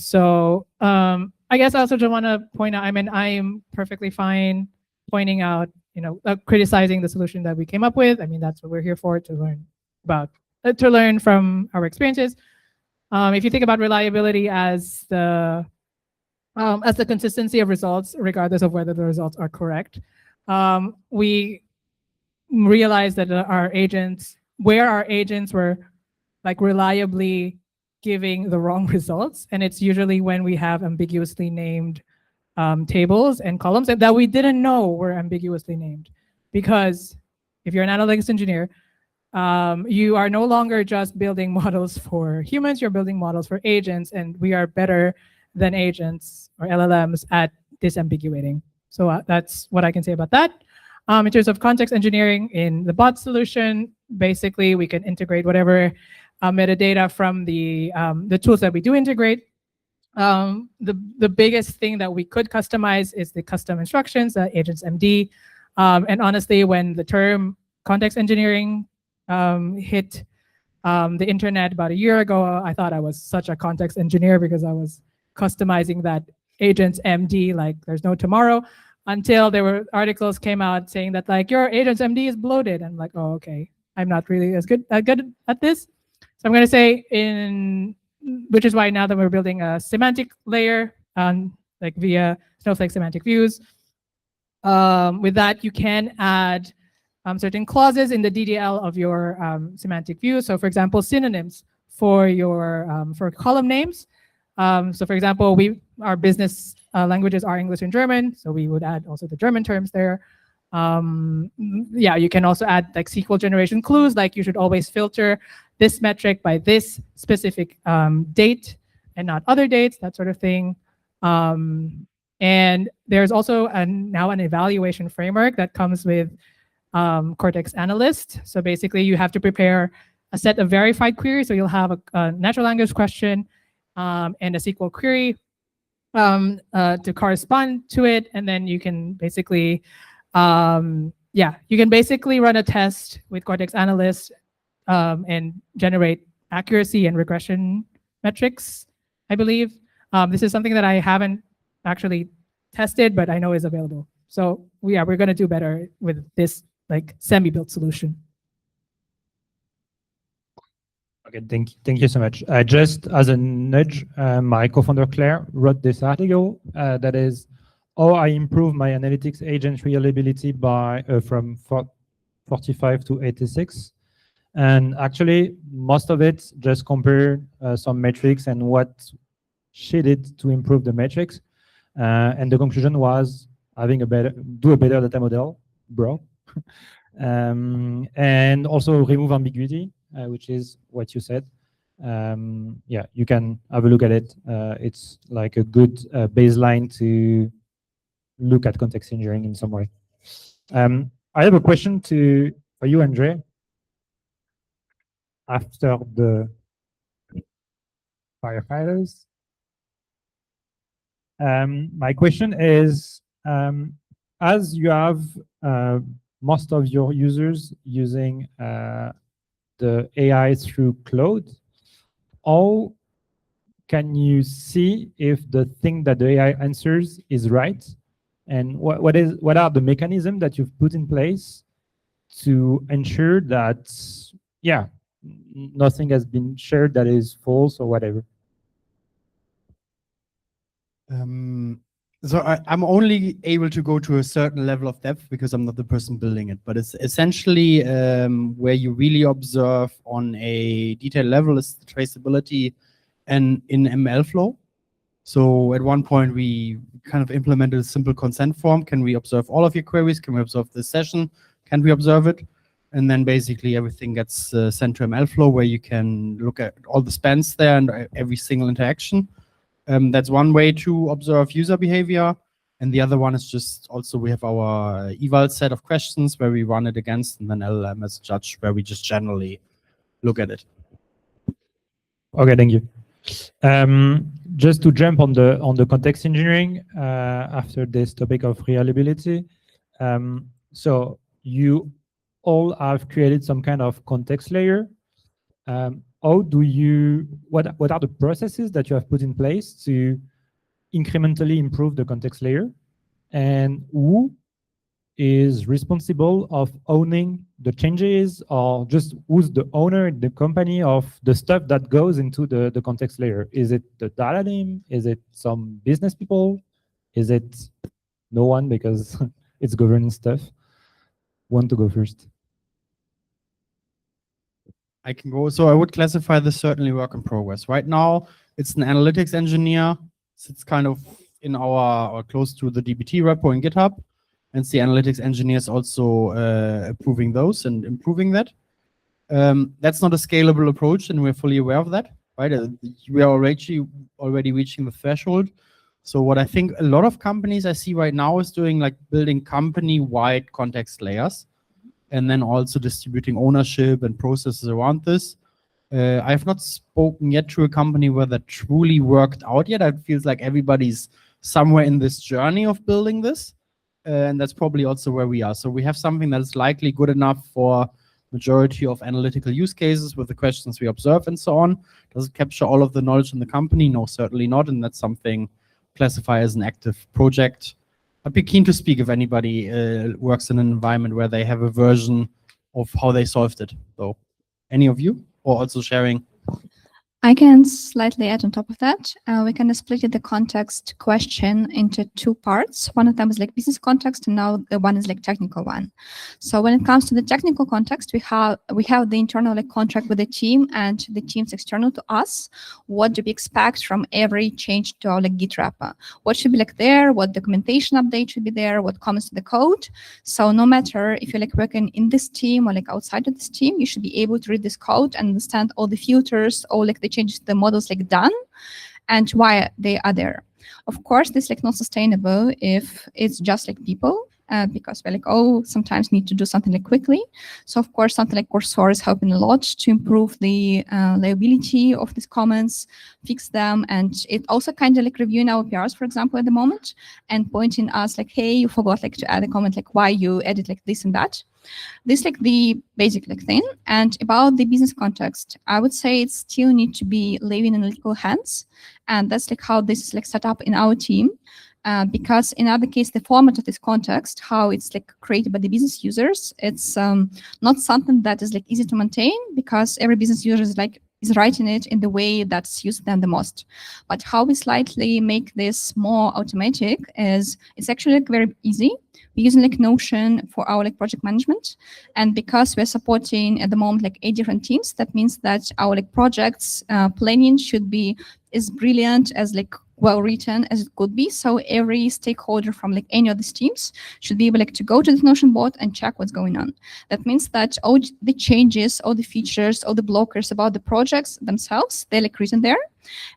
guess I also just want to point out, I mean, I am perfectly fine pointing out, criticizing the solution that we came up with. I mean, that's what we're here for, to learn about, to learn from our experiences. If you think about reliability as the consistency of results, regardless of whether the results are correct. We realized that our agents were like reliably giving the wrong results. And it's usually when we have ambiguously named tables and columns that we didn't know were ambiguously named. Because if you're an analytics engineer, you are no longer just building models for humans, you're building models for agents, and we are better than agents or LLMs at disambiguating. So that's what I can say about that. In terms of context engineering in the bot solution, basically we can integrate whatever metadata from the tools that we do integrate. The biggest thing that we could customize is the custom instructions, agents MD. And honestly, when the term context engineering hit the internet about a year ago, I thought I was such a context engineer because I was customizing that agents MD like there's no tomorrow, until there were articles came out saying that like your agents MD is bloated. And like, oh, okay, I'm not really as good at this. So I'm going to say which is why now that we're building a semantic layer like via Snowflake semantic views, with that you can add certain clauses in the DDL of your semantic view. So for example, synonyms for your for column names. So for example, our business languages are English and German, so we would add also the German terms there. Yeah, you can also add like SQL generation clues, like you should always filter this metric by this specific date and not other dates, that sort of thing. And there's also now an evaluation framework that comes with Cortex Analyst. So basically you have to prepare a set of verified queries. So you'll have a natural language question and a SQL query to correspond to it. And then you can basically, you can basically run a test with Cortex Analyst and generate accuracy and regression metrics, I believe. This is something that I haven't actually tested, but I know is available. So we're going to do better with this like semi-built solution. Okay, thank you so much. Just as a nudge, my co-founder Claire wrote this article that is how I improve my analytics agent reliability by from 45 to 86. And actually, most of it just compared some metrics and what she did to improve the metrics. And the conclusion was having do a better data model, bro. And also remove ambiguity, which is what you said. Yeah, you can have a look at it. It's like a good baseline to look at context engineering in some way. I have a question for you, Andrey. After the firefighters. My question is, as you have most of your users using the AI through Claude, how can you see if the thing that the AI answers is right? And what are the mechanisms that you've put in place to ensure that, yeah, nothing has been shared that is false or whatever? So I'm only able to go to a certain level of depth because I'm not the person building it. But it's essentially where you really observe on a detailed level is the traceability and in MLflow. So at one point we kind of implemented a simple consent form. Can we observe all of your queries? Can we observe this session? Can we observe it? And then basically everything gets sent to MLflow where you can look at all the spans there and every single interaction. That's one way to observe user behavior. And the other one is just also we have our eval set of questions where we run it against and then LLM as a judge where we just generally look at it. Okay, thank you. Just to jump on the context engineering after this topic of reliability. So you all have created some kind of context layer. How do you, what are the processes that you have put in place to incrementally improve the context layer? And who is responsible of owning the changes, or just who's the owner in the company of the stuff that goes into the context layer? Is it the data team? Is it some business people? Is it no one because it's governance stuff? Want to go first? I can go. So I would classify this certainly work in progress. Right now, it's an analytics engineer. It's kind of in our or close to the DBT repo in GitHub. And the analytics engineers also approving those and improving that. That's not a scalable approach, and we're fully aware of that, right? We are already reaching the threshold. So what I think a lot of companies I see right now is doing like building company-wide context layers, and then also distributing ownership and processes around this. I have not spoken yet to a company where that truly worked out yet. It feels like everybody's somewhere in this journey of building this. And that's probably also where we are. So we have something that is likely good enough for majority of analytical use cases with the questions we observe and so on. Does it capture all of the knowledge in the company? No, certainly not. And that's something classify as an active project. I'd be keen to speak if anybody works in an environment where they have a version of how they solved it. So any of you, or also sharing? I can slightly add on top of that. We can split the context question into two parts. One of them is like business context, and now the one is like technical one. So when it comes to the technical context, we have the internal like contract with the team, and the team's external to us. What do we expect from every change to our like Git repo? What should be like there? What documentation update should be there? What comments to the code? So no matter if you're like working in this team or like outside of this team, you should be able to read this code and understand all the filters, all like the changes the models like done and why they are there. Of course, this is like not sustainable if it's just like people, because we're like, oh, sometimes need to do something like quickly. So of course, something like Cursor is helping a lot to improve the liability of these comments, fix them, and it also kind of like reviewing our PRs, for example, at the moment, and pointing us like, hey, you forgot like to add a comment, like why you edit like this and that. This like the basic like thing. And about the business context, I would say it still need to be living in analytical hands, and that's like how this is like set up in our team. Because in other case, the format of this context, how it's like created by the business users, it's not something that is like easy to maintain, because every business user is writing it in the way that suits them the most. But how we slightly make this more automatic is it's actually like very easy. We're using like Notion for our like project management, and because we're supporting at the moment like 8 different teams, that means that our like projects planning should be as brilliant as like well written as it could be. So every stakeholder from like any of these teams should be able like to go to the Notion board and check what's going on. That means that all the changes, all the features, all the blockers about the projects themselves, they're like written there.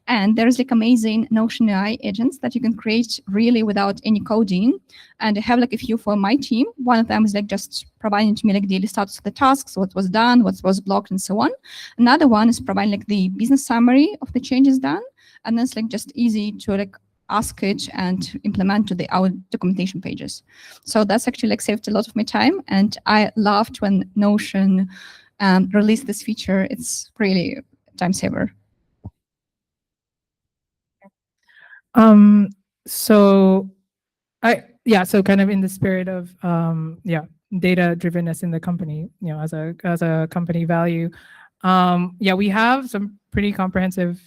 And there's like amazing Notion AI agents that you can create really without any coding. And I have like a few for my team. One of them is like just providing to me like daily status of the tasks, what was done, what was blocked, and so on. Another one is providing like the business summary of the changes done. And then it's like just easy to like ask it and implement to our documentation pages. So that's actually like saved a lot of my time. And I loved when Notion released this feature. It's really a time saver. So kind of in the spirit of data drivenness in the company, as a company value, we have some pretty comprehensive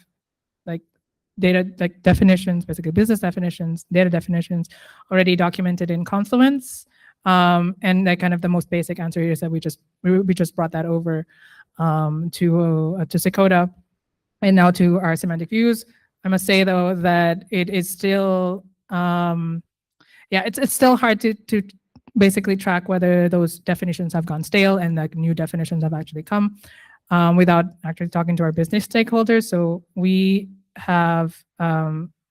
data definitions, basically business definitions, data definitions already documented in Confluence. And kind of the most basic answer here is that we just brought that over to Dakota and now to our semantic views. I must say though that it is still it's still hard to basically track whether those definitions have gone stale and like new definitions have actually come without actually talking to our business stakeholders. So we have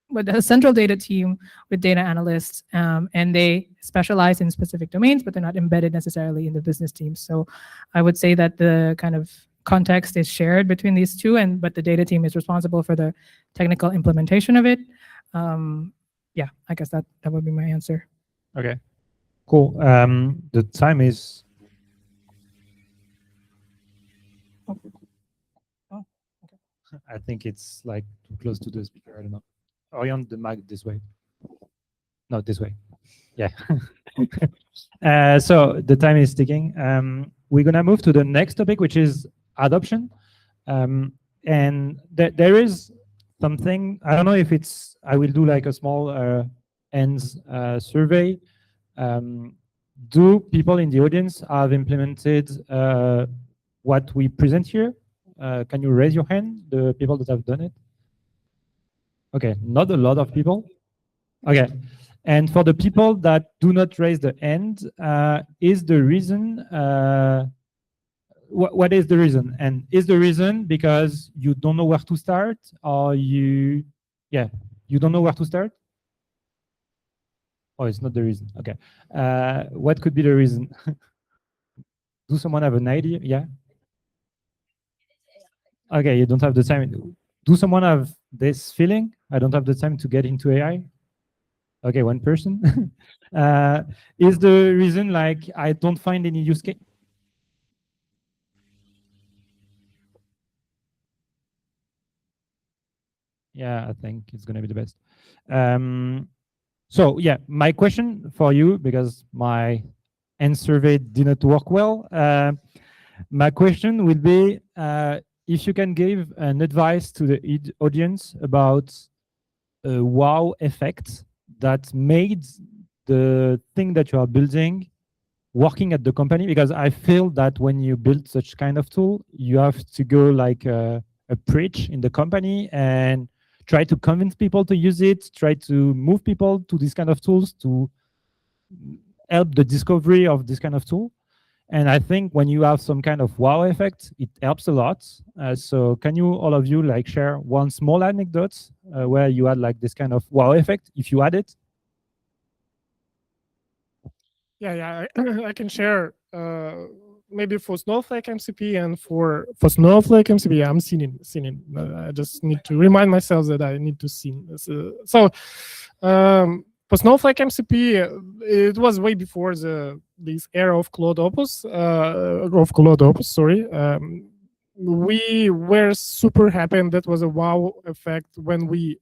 with a central data team with data analysts, and they specialize in specific domains, but they're not embedded necessarily in the business teams. So I would say that the kind of context is shared between these two, but the data team is responsible for the technical implementation of it. I guess that would be my answer. Okay, cool. The time is. I think it's like too close to the speaker. I don't know. Orient the mic this way. No, this way. Yeah. So the time is ticking. We're gonna move to the next topic, which is adoption. And there is something. I don't know if it's. I will do like a small ends survey. Do people in the audience have implemented what we present here? Can you raise your hand, the people that have done it? Okay, not a lot of people. Okay, and for the people that do not raise the hand, is the reason, what is the reason? And is the reason because you don't know where to start, or you don't know where to start? Oh, it's not the reason, okay. What could be the reason? Do someone have an idea? Yeah? Okay, you don't have the time. Do someone have this feeling? I don't have the time to get into AI. Okay, one person. Is the reason like I don't find any use case? Yeah, I think it's gonna be the best. So yeah, my question for you, because my end survey did not work well. My question would be, if you can give an advice to the audience about a wow effect that made the thing that you are building working at the company, because I feel that when you build such kind of tool, you have to go like a preach in the company and try to convince people to use it, try to move people to these kind of tools to help the discovery of this kind of tool. And I think when you have some kind of wow effect, it helps a lot. So can you, all of you, like share one small anecdote where you had like this kind of wow effect, if you had it? Yeah, I can share maybe for Snowflake MCP and for Snowflake MCP, I'm singing. I just need to remind myself that I need to sing. So for Snowflake MCP, it was way before this era of Cloud Opus. We were super happy, and that was a wow effect when we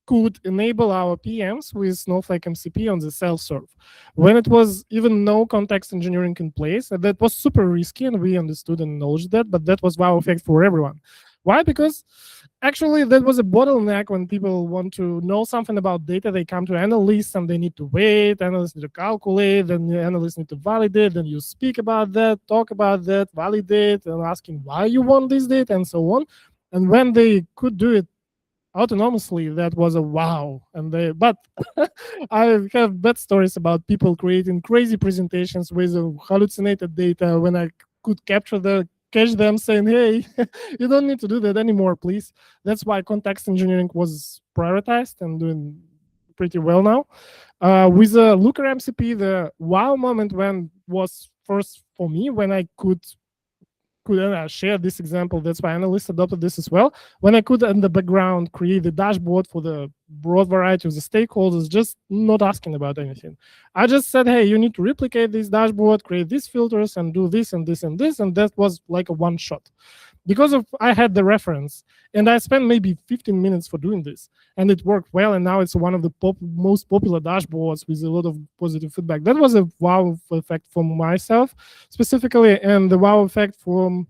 could enable our PMs with Snowflake MCP on the self-serve. When it was even no context engineering in place, and that was super risky, and we understood and acknowledged that, but that was wow effect for everyone. Why? Because actually that was a bottleneck. When people want to know something about data, they come to analysts and they need to wait, analysts need to calculate, then the analysts need to validate, then you speak about that, talk about that, validate, and asking why you want this data, and so on. And when they could do it autonomously, that was a wow. But I have bad stories about people creating crazy presentations with hallucinated data when I could capture the catch them saying, hey, you don't need to do that anymore, please. That's why context engineering was prioritized and doing pretty well now. With Looker MCP, the wow moment was first for me when I could share this example. That's why analysts adopted this as well. When I could, in the background, create the dashboard for the broad variety of the stakeholders, just not asking about anything. I just said, hey, you need to replicate this dashboard, create these filters, and do this and this and this. And that was like a one shot. Because I had the reference, and I spent maybe 15 minutes for doing this, and it worked well, and now it's one of the most popular dashboards with a lot of positive feedback. That was a wow effect for myself specifically, and the wow effect from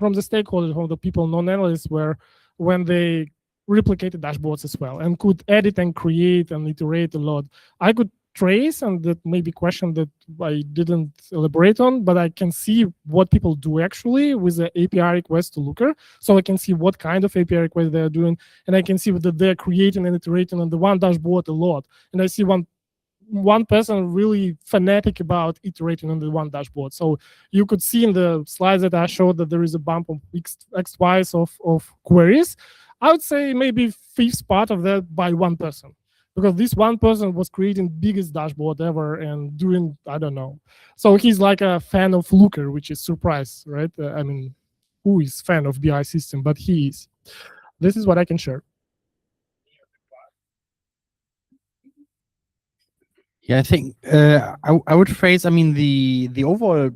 the stakeholders, from the people, non-analysts, were when they replicated dashboards as well and could edit and create and iterate a lot. I could trace, and that may be a question that I didn't elaborate on, but I can see what people do actually with the API request to Looker. So I can see what kind of API request they're doing, and I can see that they're creating and iterating on the one dashboard a lot. And I see one person really fanatic about iterating on the one dashboard. So you could see in the slides that I showed that there is a bump of X-twice of queries. I would say maybe fifth part of that by one person, because this one person was creating biggest dashboard ever and doing, I don't know. So he's like a fan of Looker, which is surprise, right? I mean, who is fan of BI system? But he is. This is what I can share. Yeah, I think I would phrase, I mean, the overall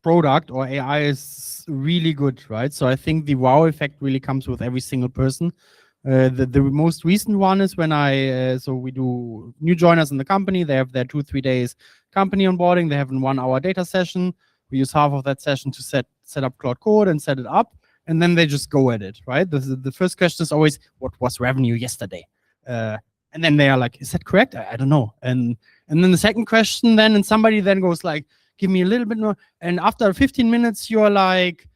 product or AI is really good, right? So I think the wow effect really comes with every single person. The most recent one is when so we do new joiners in the company. They have their 2-3 days company onboarding. They have a 1-hour data session. We use half of that session to set up Cloud Code and set it up, and then they just go at it, right? The first question is always, what was revenue yesterday? And then they are like, is that correct? I don't know. And then the second question then, and somebody then goes like, give me a little bit more. And after 15 minutes, you're like,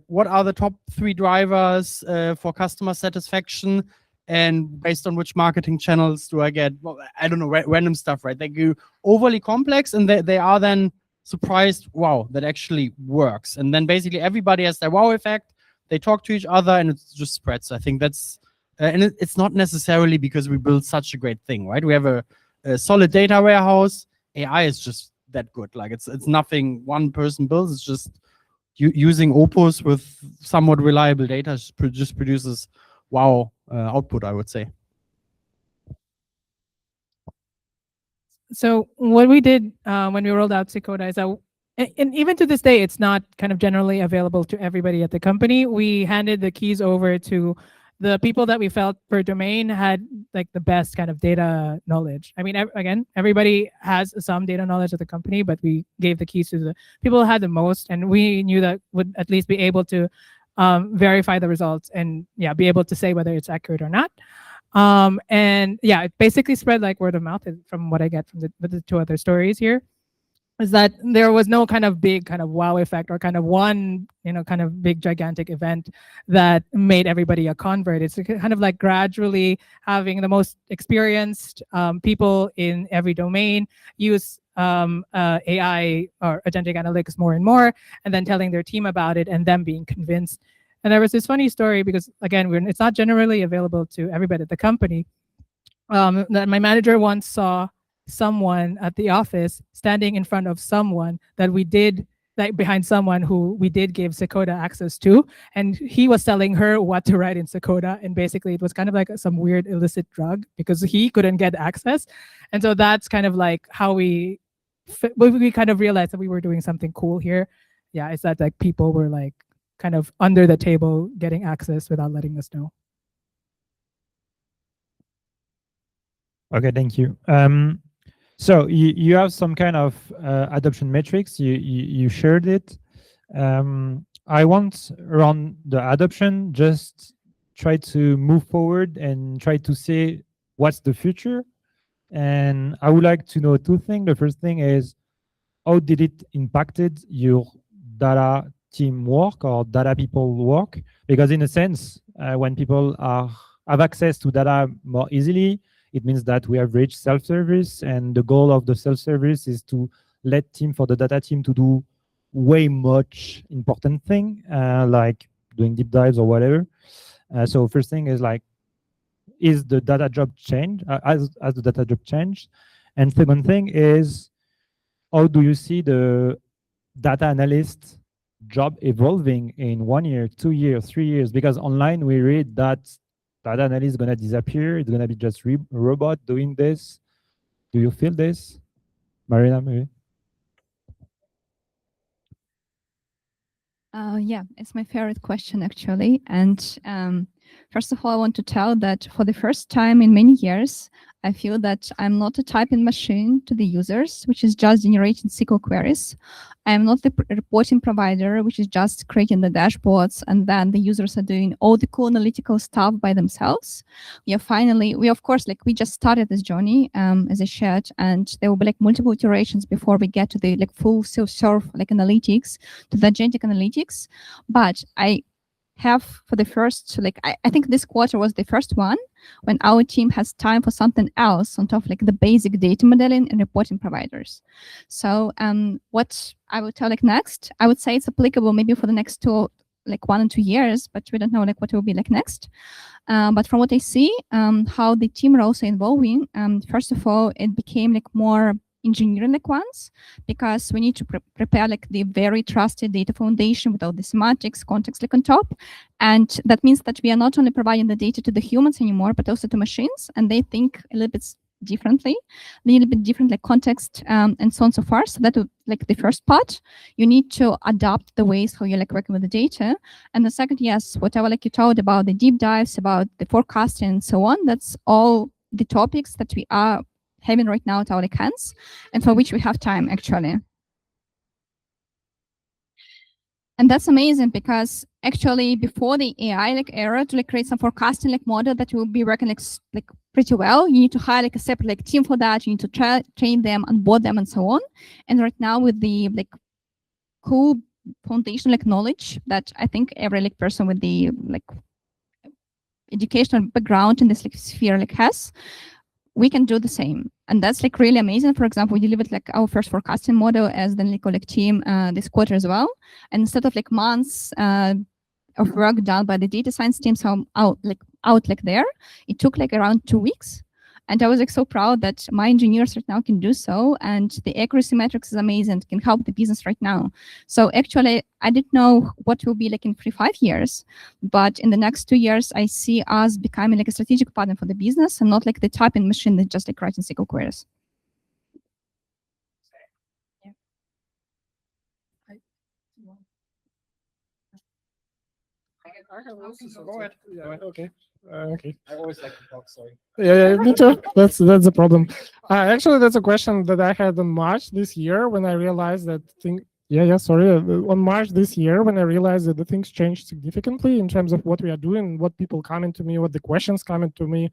what are the top 3 drivers for customer satisfaction, and based on which marketing channels do I get? Well, I don't know, random stuff, right? They go overly complex, and they are then surprised, wow, that actually works. And then basically everybody has their wow effect. They talk to each other, and it just spreads. I think that's, and it's not necessarily because we build such a great thing, right? We have a solid data warehouse. AI is just that good. Like it's nothing one person builds. It's just using Opus with somewhat reliable data just produces wow output, I would say. So what we did when we rolled out Dakota is that, and even to this day, it's not kind of generally available to everybody at the company. We handed the keys over to the people that we felt per domain had like the best kind of data knowledge. I mean, again, everybody has some data knowledge at the company, but we gave the keys to the people who had the most, and we knew that would at least be able to verify the results and be able to say whether it's accurate or not. And yeah, it basically spread like word of mouth from what I get from the 2 other stories here. Is that there was no kind of big kind of wow effect or kind of one, kind of big gigantic event that made everybody a convert. It's kind of like gradually having the most experienced people in every domain use AI or agentic analytics more and more, and then telling their team about it and them being convinced. And there was this funny story because, again, it's not generally available to everybody at the company. That my manager once saw someone at the office standing in front of someone that we did, like behind someone who we did give Dakota access to, and he was telling her what to write in Dakota, and basically it was kind of like some weird illicit drug because he couldn't get access. And so that's kind of like how we kind of realized that we were doing something cool here. Yeah, it's that like people were like kind of under the table getting access without letting us know. Okay, thank you. So you have some kind of adoption metrics. You shared it. I want around the adoption, just try to move forward and try to say what's the future. And I would like to know 2 things. The first thing is, how did it impacted your data team work or data people work? Because in a sense, when people have access to data more easily, it means that we have reached self-service, and the goal of the self-service is to let the data team to do way much important thing, like doing deep dives or whatever. So first thing is like, is the data job changed? As the data job changed? And second thing is, how do you see the data analyst job evolving in 1 year, 2 years, 3 years? Because online we read that data analyst is going to disappear. It's going to be just robot doing this. Do you feel this? Marina, maybe? Yeah, it's my favorite question, actually. And first of all, I want to tell that for the first time in many years, I feel that I'm not a typing machine to the users, which is just generating SQL queries. I'm not the reporting provider, which is just creating the dashboards, and then the users are doing all the cool analytical stuff by themselves. We of course, like we just started this journey, as I shared, and there will be like multiple iterations before we get to the like full self-serve like analytics, to the agentic analytics. But I have for the first, like I think this quarter was the first one when our team has time for something else on top of like the basic data modeling and reporting providers. So what I would tell like next, I would say it's applicable maybe for the next 1 or 2 years, but we don't know like what it will be like next. But from what I see, how the team are also evolving, first of all, it became like more engineering like ones, because we need to prepare like the very trusted data foundation with all the semantics, context like on top. And that means that we are not only providing the data to the humans anymore, but also to machines, and they think a little bit differently, a little bit different like context, and so on and so forth. So that would like the first part, you need to adapt the ways how you're like working with the data. And the second, yes, whatever like you told about the deep dives, about the forecasting and so on, that's all the topics that we are having right now at our hands, and for which we have time actually. And that's amazing, because actually before the AI like era, to like create some forecasting like model that will be working like pretty well, you need to hire like a separate like team for that. You need to train them, onboard them, and so on. And right now with the like cool foundational like knowledge that I think every like person with the like educational background in this like sphere like has, we can do the same. And that's like really amazing. For example, we delivered like our first forecasting model as the like team this quarter as well. And instead of like months of work done by the data science teams out there, it took like around 2 weeks. And I was like so proud that my engineers right now can do so. And the accuracy metrics is amazing, can help the business right now. So actually, I didn't know what will be like in 3-5 years, but in the next 2 years, I see us becoming like a strategic partner for the business and not like the typing machine that just like writing SQL queries. Yeah. Go ahead. Yeah, okay. Okay. I always like to talk, sorry. Yeah, me too. That's the problem. Actually, that's a question that I had in March this year when I realized that on March this year when I realized that the things changed significantly in terms of what we are doing, what people coming to me, what the questions coming to me,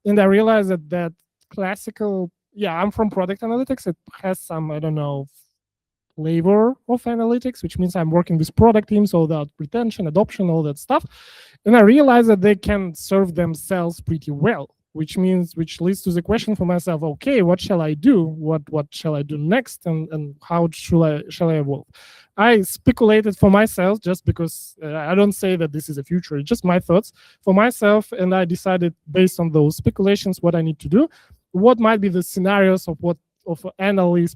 and I realized that classical. Yeah, I'm from product analytics. It has some, I don't know, flavor of analytics, which means I'm working with product teams, all that retention, adoption, all that stuff. And I realized that they can serve themselves pretty well, which leads to the question for myself, okay, what shall I do? What shall I do next? And how shall I evolve? I speculated for myself just because I don't say that this is a future, it's just my thoughts for myself. And I decided based on those speculations, what I need to do, what might be the scenarios of what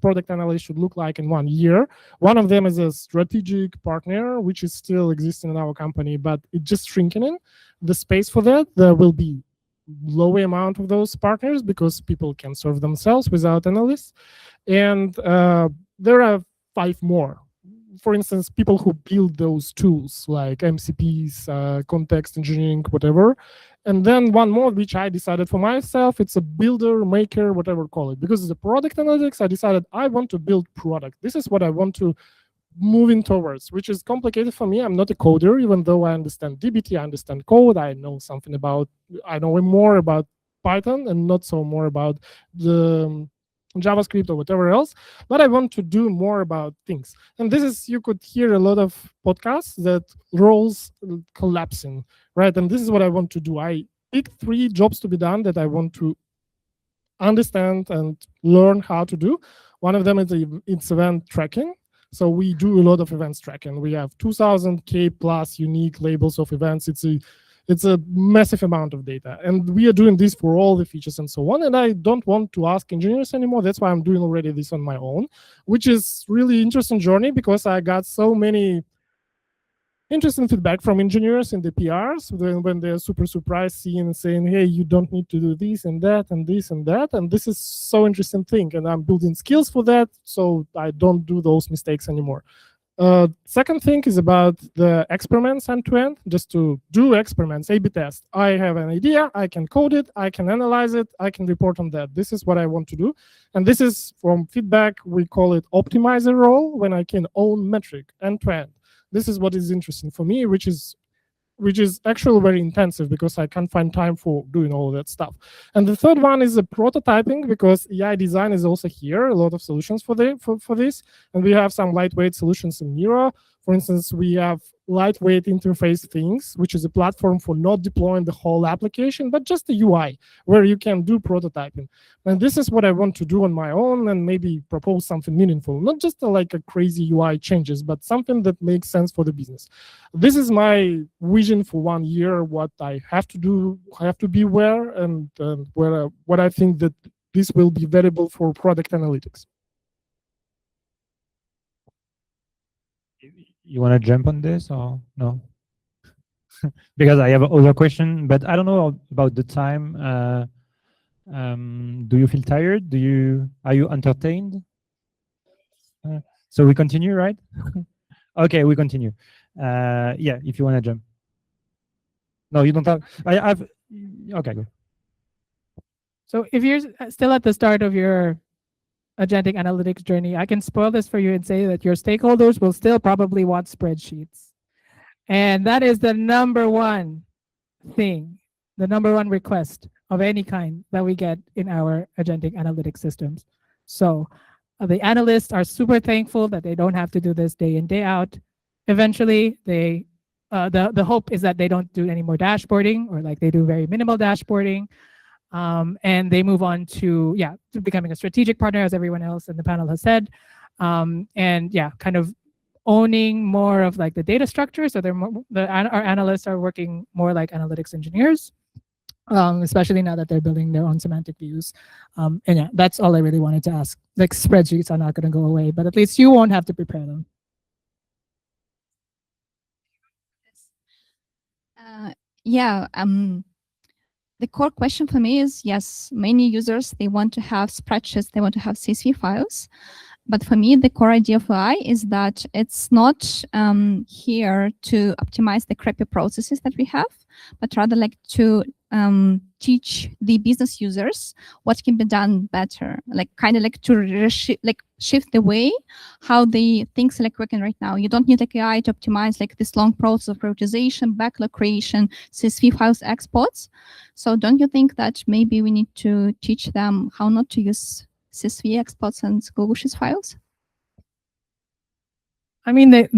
product analyst should look like in 1 year. One of them is a strategic partner, which is still existing in our company, but it's just shrinking in the space for that. There will be low amount of those partners because people can serve themselves without analysts. And there are 5 more. For instance, people who build those tools like MCPs, context engineering, whatever. And then one more, which I decided for myself, it's a builder, maker, whatever call it. Because it's a product analytics, I decided I want to build product. This is what I want to move in towards, which is complicated for me. I'm not a coder, even though I understand DBT, I understand code, I know more about Python and not so more about the JavaScript or whatever else, but I want to do more about things. And this is, you could hear a lot of podcasts that roles collapsing, right? And this is what I want to do. I pick 3 jobs to be done that I want to understand and learn how to do. One of them is it's event tracking. So we do a lot of events tracking. We have 2000K plus unique labels of events. It's a massive amount of data. And we are doing this for all the features and so on. And I don't want to ask engineers anymore. That's why I'm doing already this on my own, which is really interesting journey because I got so many interesting feedback from engineers in the PRs when they're super surprised seeing and saying, hey, you don't need to do this and that and this and that. And this is so interesting thing. And I'm building skills for that, so I don't do those mistakes anymore. Second thing is about the experiments end-to-end, just to do experiments, A/B test. I have an idea, I can code it, I can analyze it, I can report on that. This is what I want to do. And this is from feedback, we call it optimizer role, when I can own metric end-to-end. This is what is interesting for me, which is actually very intensive because I can't find time for doing all that stuff. And the third one is the prototyping, because AI design is also here, a lot of solutions for this. And we have some lightweight solutions in Miro. For instance, we have lightweight interface things, which is a platform for not deploying the whole application, but just the UI, where you can do prototyping. And this is what I want to do on my own and maybe propose something meaningful, not just like a crazy UI changes, but something that makes sense for the business. This is my vision for 1 year, what I have to do, I have to be aware, and what I think that this will be valuable for product analytics. You want to jump on this or no? Because I have another question, but I don't know about the time. Do you feel tired? Are you entertained? So we continue, right? Okay, we continue. Yeah, if you want to jump. No, you don't have. Okay, go. So if you're still at the start of your agentic analytics journey, I can spoil this for you and say that your stakeholders will still probably want spreadsheets. And that is the #1 thing, the #1 request of any kind that we get in our agentic analytics systems. So the analysts are super thankful that they don't have to do this day in, day out. Eventually, the hope is that they don't do any more dashboarding, or like they do very minimal dashboarding. And they move on to becoming a strategic partner, as everyone else in the panel has said, and kind of owning more of like the data structure. So our analysts are working more like analytics engineers, especially now that they're building their own semantic views. And yeah, that's all I really wanted to ask. Like spreadsheets are not going to go away, but at least you won't have to prepare them. The core question for me is, yes, many users, they want to have spreadsheets, they want to have CSV files. But for me, the core idea of AI is that it's not here to optimize the crappy processes that we have, but rather like to teach the business users what can be done better, like kind of like to shift the way how the things are like working right now. You don't need like AI to optimize like this long process of prioritization, backlog creation, CSV files exports. So don't you think that maybe we need to teach them how not to use CSV exports and Google Sheets files? I mean, I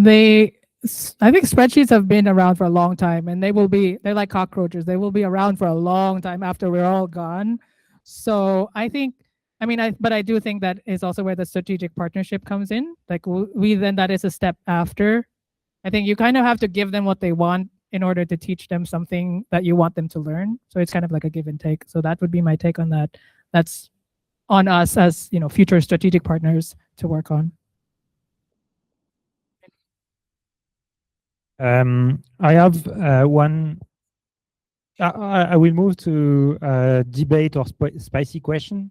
think spreadsheets have been around for a long time, and they're like cockroaches. They will be around for a long time after we're all gone. So I do think that is also where the strategic partnership comes in. Like that is a step after. I think you kind of have to give them what they want in order to teach them something that you want them to learn. So it's kind of like a give and take. So that would be my take on that. That's on us as future strategic partners to work on. I have one. I will move to debate or spicy question.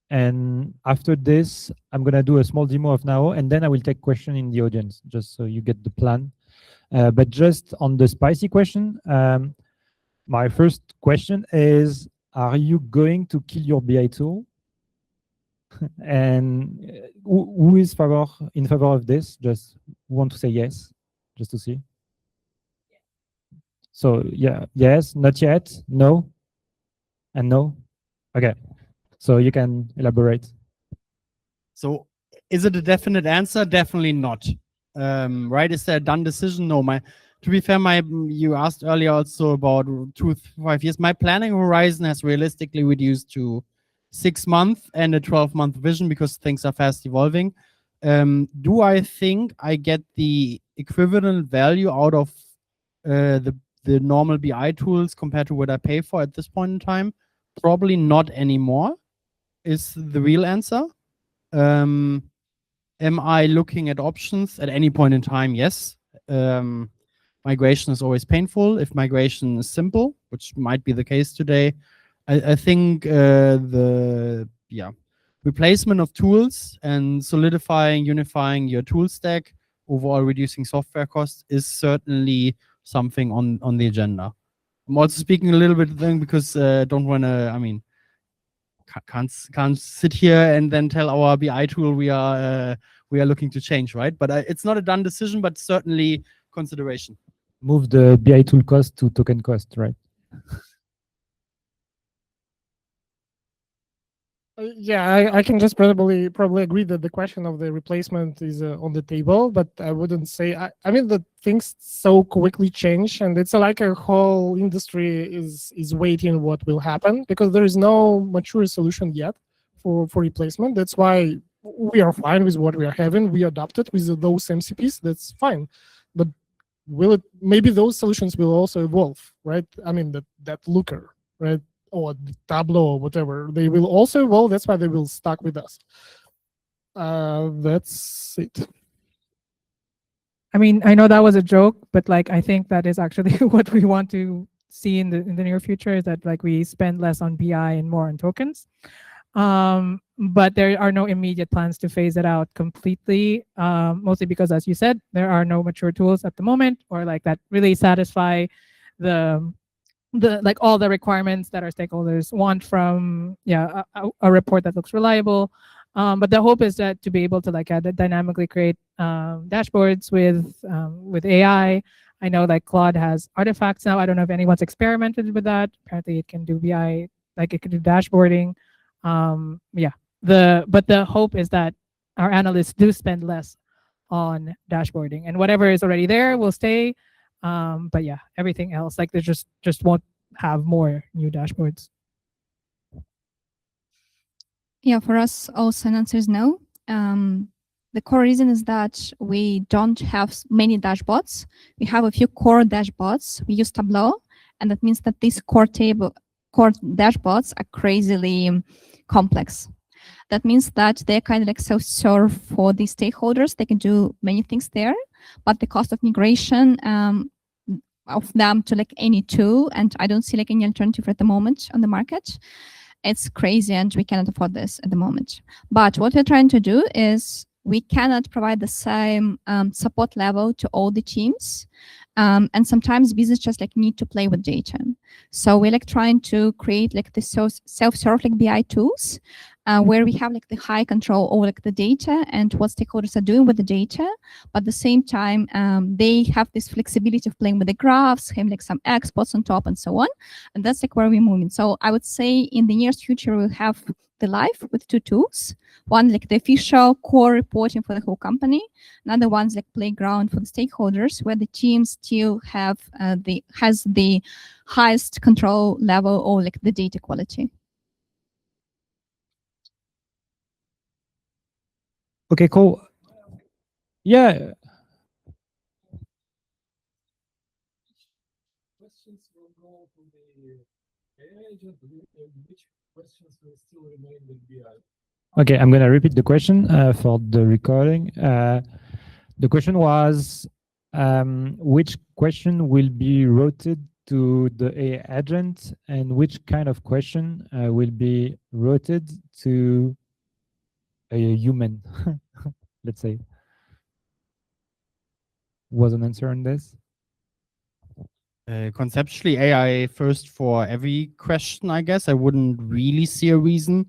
And after this, I'm going to do a small demo of now, and then I will take question in the audience, just so you get the plan. But just on the spicy question, my first question is, are you going to kill your BI tool? And who is in favor of this? Just want to say yes, just to see. So yeah, yes, not yet, no, and no. Okay, so you can elaborate. So is it a definite answer? Definitely not. Right? Is there a done decision? No. To be fair, you asked earlier also about 2 to 5 years. My planning horizon has realistically reduced to 6 months and a 12-month vision because things are fast evolving. Do I think I get the equivalent value out of the normal BI tools compared to what I pay for at this point in time? Probably not anymore, is the real answer. Am I looking at options at any point in time? Yes. Migration is always painful. If migration is simple, which might be the case today, I think the replacement of tools and solidifying, unifying your tool stack, overall reducing software costs is certainly something on the agenda. I'm also speaking a little bit then because don't want to, I mean, can't sit here and then tell our BI tool we are looking to change, right? But it's not a done decision, but certainly consideration. Move the BI tool cost to token cost, right? Yeah, I can just probably agree that the question of the replacement is on the table, but I wouldn't say. I mean, the things so quickly change, and it's like a whole industry is waiting what will happen because there is no mature solution yet for replacement. That's why we are fine with what we are having. We adopted with those MCPs. That's fine, but will it? Maybe those solutions will also evolve, right? I mean, that Looker, right? Or Tableau or whatever, they will also evolve. That's why they will stuck with us. That's it. I mean, I know that was a joke, but like I think that is actually what we want to see in the near future, is that like we spend less on BI and more on tokens. But there are no immediate plans to phase it out completely, mostly because, as you said, there are no mature tools at the moment, or like that really satisfy the like all the requirements that our stakeholders want from a report that looks reliable. But the hope is that to be able to like dynamically create dashboards with AI. I know like Claude has artifacts now. I don't know if anyone's experimented with that. Apparently it can do BI, like it can do dashboarding. But the hope is that our analysts do spend less on dashboarding, and whatever is already there will stay. But yeah, everything else, like they just won't have more new dashboards. Yeah, for us also an answer is no. The core reason is that we don't have many dashboards. We have a few core dashboards. We use Tableau, and that means that these core dashboards are crazily complex. That means that they're kind of like self-serve for the stakeholders. They can do many things there, but the cost of migration of them to like any tool, and I don't see like any alternative at the moment on the market. It's crazy, and we cannot afford this at the moment. But what we're trying to do is we cannot provide the same support level to all the teams. And sometimes business just like need to play with data. So we're like trying to create like the self-serve like BI tools where we have like the high control over like the data and what stakeholders are doing with the data. But at the same time, they have this flexibility of playing with the graphs, having like some exports on top and so on. And that's like where we're moving. So I would say in the near future, we'll have the live with two tools. One like the official core reporting for the whole company. Another one's like playground for the stakeholders, where the team still has the highest control level or like the data quality. Okay, cool. Yeah. Questions will go to the agent, which questions will still remain with BI? Okay, I'm going to repeat the question for the recording. The question was, which question will be routed to the AI agent, and which kind of question will be routed to a human, let's say. Was an answer on this? Conceptually, AI first for every question, I guess. I wouldn't really see a reason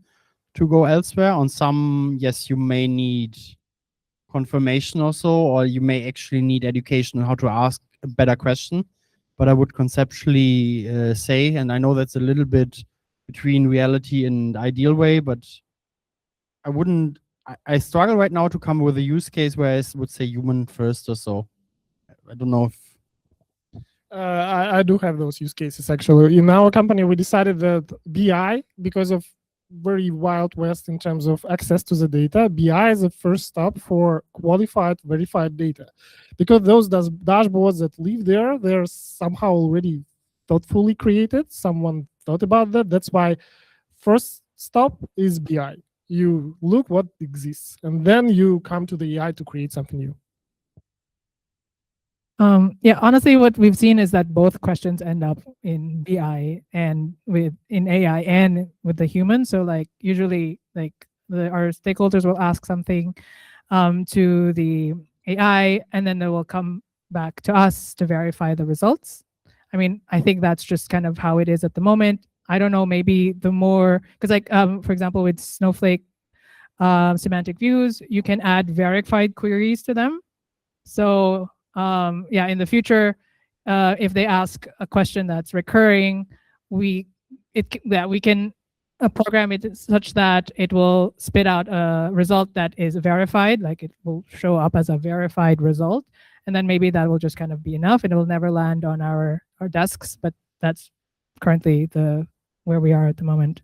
to go elsewhere. On some, yes, you may need confirmation or so, or you may actually need education on how to ask a better question. But I would conceptually say, and I know that's a little bit between reality and ideal way, but I wouldn't, I struggle right now to come with a use case where I would say human first or so. I don't know if I do have those use cases actually. In our company, we decided that BI, because of very wild west in terms of access to the data. BI is the first stop for qualified, verified data, because those dashboards that live there, they're somehow already thoughtfully created. Someone thought about that. That's why first stop is BI. You look what exists, and then you come to the AI to create something new. Yeah, honestly, what we've seen is that both questions end up in BI and in AI and with the human. So like usually like our stakeholders will ask something to the AI, and then they will come back to us to verify the results. I mean, I think that's just kind of how it is at the moment. I don't know, maybe the more, because like, for example, with Snowflake semantic views, you can add verified queries to them. So yeah, in the future, if they ask a question that's recurring, we can program it such that it will spit out a result that is verified, like it will show up as a verified result, and then maybe that will just kind of be enough, and it will never land on our desks. But that's currently where we are at the moment.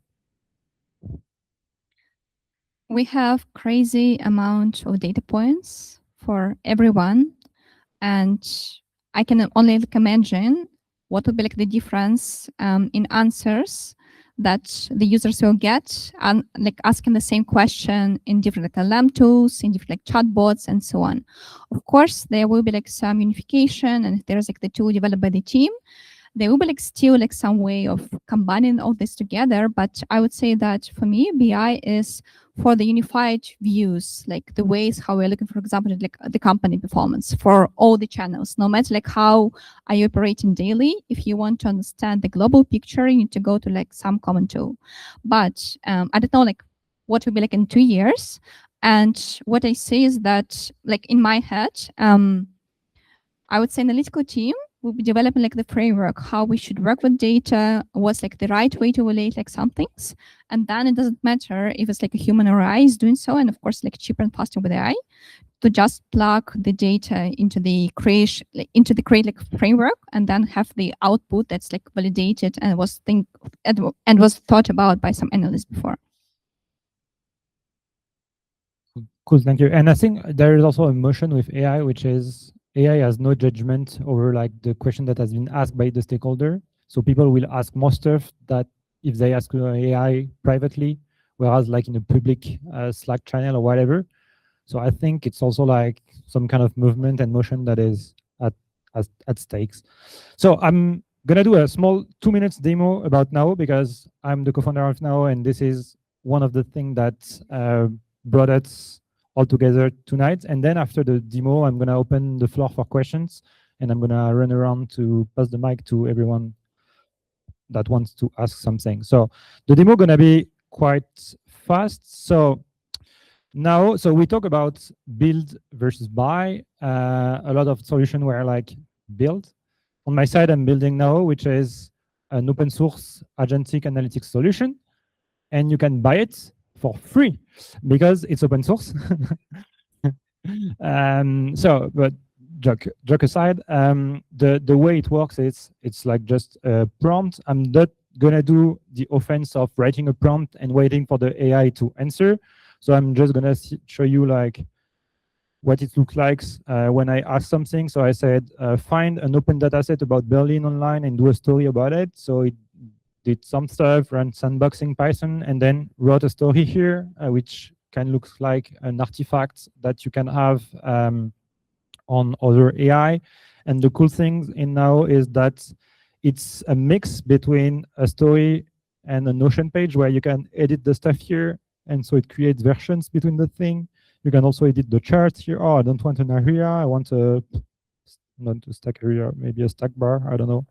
We have crazy amount of data points for everyone. And I can only imagine what would be like the difference in answers that the users will get, and like asking the same question in different like LLM tools, in different like chatbots, and so on. Of course, there will be like some unification, and if there's like the tool developed by the team, there will be like still like some way of combining all this together. But I would say that for me, BI is for the unified views, like the ways how we're looking, for example, at like the company performance for all the channels, no matter like how are you operating daily. If you want to understand the global picture, you need to go to like some common tool. But I don't know like what will be like in 2 years. And what I say is that like in my head, I would say analytical team will be developing like the framework, how we should work with data, what's like the right way to relate like some things. And then it doesn't matter if it's like a human or AI is doing so, and of course like cheaper and faster with AI, to just plug the data into the create like framework, and then have the output that's like validated and was thought about by some analysts before. Cool, thank you. And I think there is also a motion with AI, which is AI has no judgment over like the question that has been asked by the stakeholder. So people will ask more stuff that if they ask AI privately, whereas like in a public Slack channel or whatever. So I think it's also like some kind of movement and motion that is at stakes. So I'm gonna do a small 2 minutes demo about Now, because I'm the co-founder of Now, and this is one of the things that brought us all together tonight. And then after the demo, I'm gonna open the floor for questions, and I'm gonna run around to pass the mic to everyone that wants to ask something. So the demo gonna be quite fast. So now, so we talk about build versus buy. A lot of solutions were like build. On my side, I'm building Now, which is an open source agentic analytics solution, and you can buy it for free because it's open source. But joke aside, the way it works is it's like just a prompt. I'm not gonna do the offense of writing a prompt and waiting for the AI to answer. So I'm just gonna show you like what it looks like when I ask something. So I said, find an open data set about Berlin online and do a story about it. So it did some stuff, ran sandboxing Python, and then wrote a story here, which can look like an artifact that you can have on other AI. And the cool thing in Now is that it's a mix between a story and a Notion page where you can edit the stuff here. And so it creates versions between the thing. You can also edit the charts here. Oh, I don't want an area. I want not a stack area, maybe a stack bar. I don't know.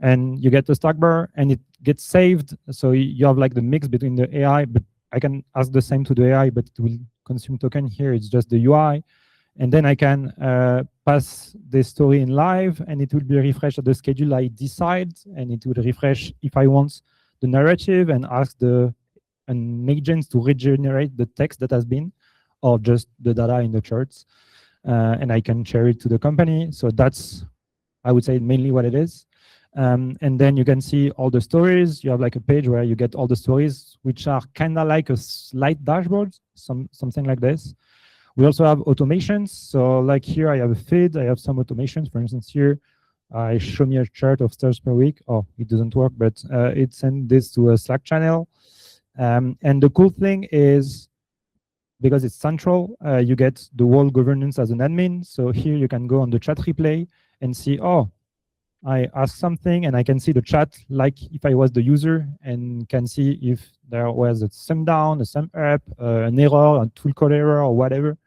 And you get the stack bar, and it gets saved. So you have like the mix between the AI, but I can ask the same to the AI, but it will consume token here. It's just the UI. And then I can pass the story in live, and it will be refreshed at the schedule I decide, and it will refresh if I want the narrative and ask an agent to regenerate the text that has been, or just the data in the charts. And I can share it to the company. So that's, I would say, mainly what it is. And then you can see all the stories. You have like a page where you get all the stories, which are kind of like a slight dashboard, something like this. We also have automations. So like here, I have a feed. I have some automations. For instance, here, I show me a chart of stars per week. Oh, it doesn't work, but it sends this to a Slack channel. And the cool thing is, because it's central, you get the whole governance as an admin. So here you can go on the chat replay and see, oh, I ask something and I can see the chat like if I was the user and can see if there was a sum down, a sum up, an error, a tool call error or whatever.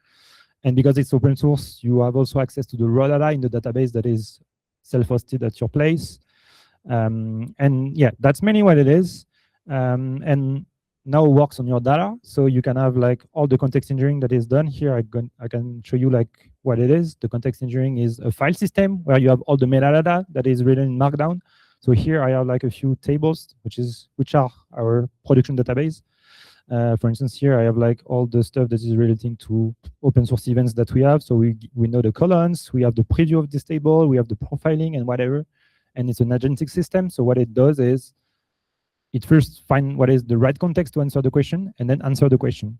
And because it's open source, you have also access to the raw data in the database that is self-hosted at your place. And yeah, that's mainly what it is. And now it works on your data. So you can have like all the context engineering that is done here. I can show you like what it is. The context engineering is a file system where you have all the metadata that is written in Markdown. So here I have like a few tables, which are our production database. For instance, here I have like all the stuff that is relating to open source events that we have. So we know the columns, we have the preview of this table, we have the profiling and whatever. And it's an agentic system. So what it does is it first finds what is the right context to answer the question and then answer the question.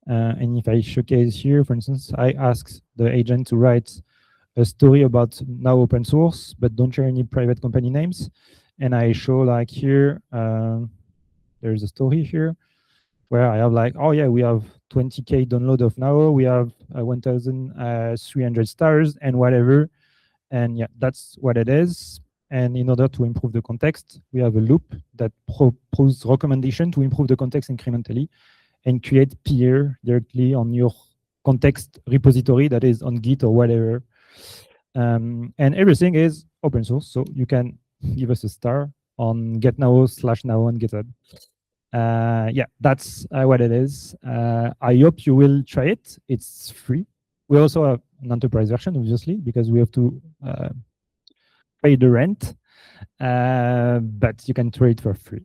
And if I showcase here, for instance, I ask the agent to write a story about now open source, but don't share any private company names. And I show like here, there's a story here where I have like, oh yeah, we have 20K download of now, we have 1,300 stars and whatever. And yeah, that's what it is. And in order to improve the context, we have a loop that proposes recommendation to improve the context incrementally and create peer directly on your context repository that is on Git or whatever. And everything is open source, so you can give us a star on getnow/now on GitHub. Yeah, that's what it is. I hope you will try it. It's free. We also have an enterprise version, obviously, because we have to pay the rent, but you can try it for free.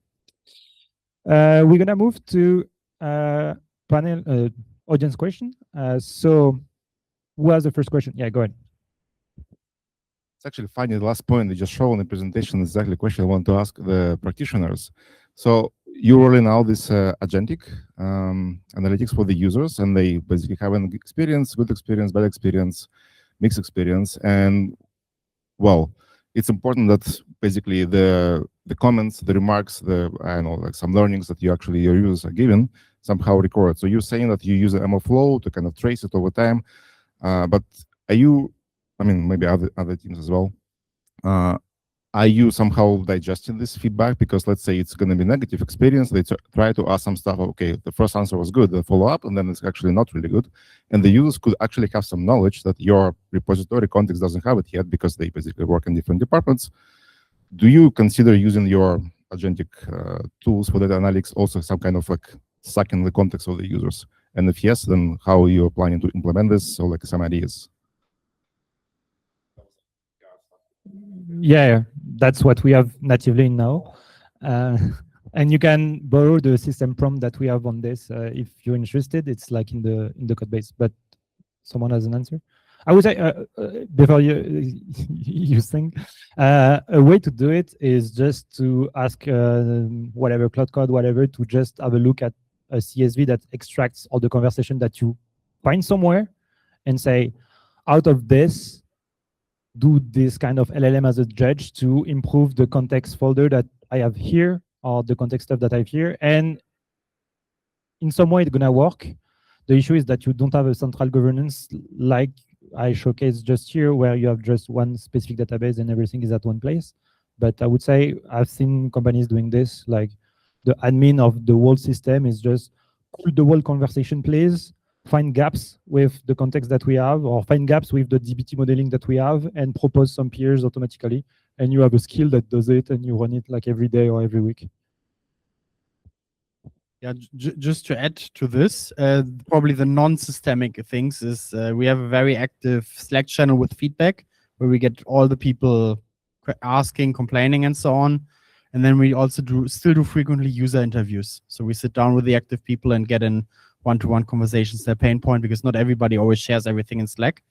We're gonna move to panel audience question. So who has the first question? Yeah, go ahead. It's actually funny, the last point they just showed in the presentation is exactly the question I want to ask the practitioners. So you're rolling out this agentic analytics for the users, and they basically have an experience, good experience, bad experience, mixed experience. And well, it's important that basically the comments, the remarks, I don't know, like some learnings that your users are given somehow recorded. So you're saying that you use an MLflow to kind of trace it over time, but are you, I mean, maybe other teams as well, are you somehow digesting this feedback? Because let's say it's going to be negative experience, they try to ask some stuff, okay, the first answer was good, the follow-up, and then it's actually not really good. And the users could actually have some knowledge that your repository context doesn't have it yet because they basically work in different departments. Do you consider using your agentic tools for data analytics also some kind of like sucking the context of the users? And if yes, then how are you planning to implement this? So like some ideas. Yeah, that's what we have natively now. And you can borrow the system prompt that we have on this if you're interested. It's like in the code base, but someone has an answer. I would say before you think, a way to do it is just to ask whatever Cloud Code, whatever, to just have a look at a CSV that extracts all the conversation that you find somewhere and say, out of this, do this kind of LLM as a judge to improve the context folder that I have here or the context stuff that I have here. And in some way, it's going to work. The issue is that you don't have a central governance like I showcased just here, where you have just one specific database and everything is at one place. But I would say I've seen companies doing this, like the admin of the whole system is just pull the whole conversation, please, find gaps with the context that we have, or find gaps with the DBT modeling that we have, and propose some peers automatically. And you have a skill that does it, and you run it like every day or every week. Yeah, just to add to this, probably the non-systemic things is we have a very active Slack channel with feedback where we get all the people asking, complaining, and so on. And then we also still do frequently user interviews. So we sit down with the active people and get in one-to-one conversations, their pain point, because not everybody always shares everything in Slack.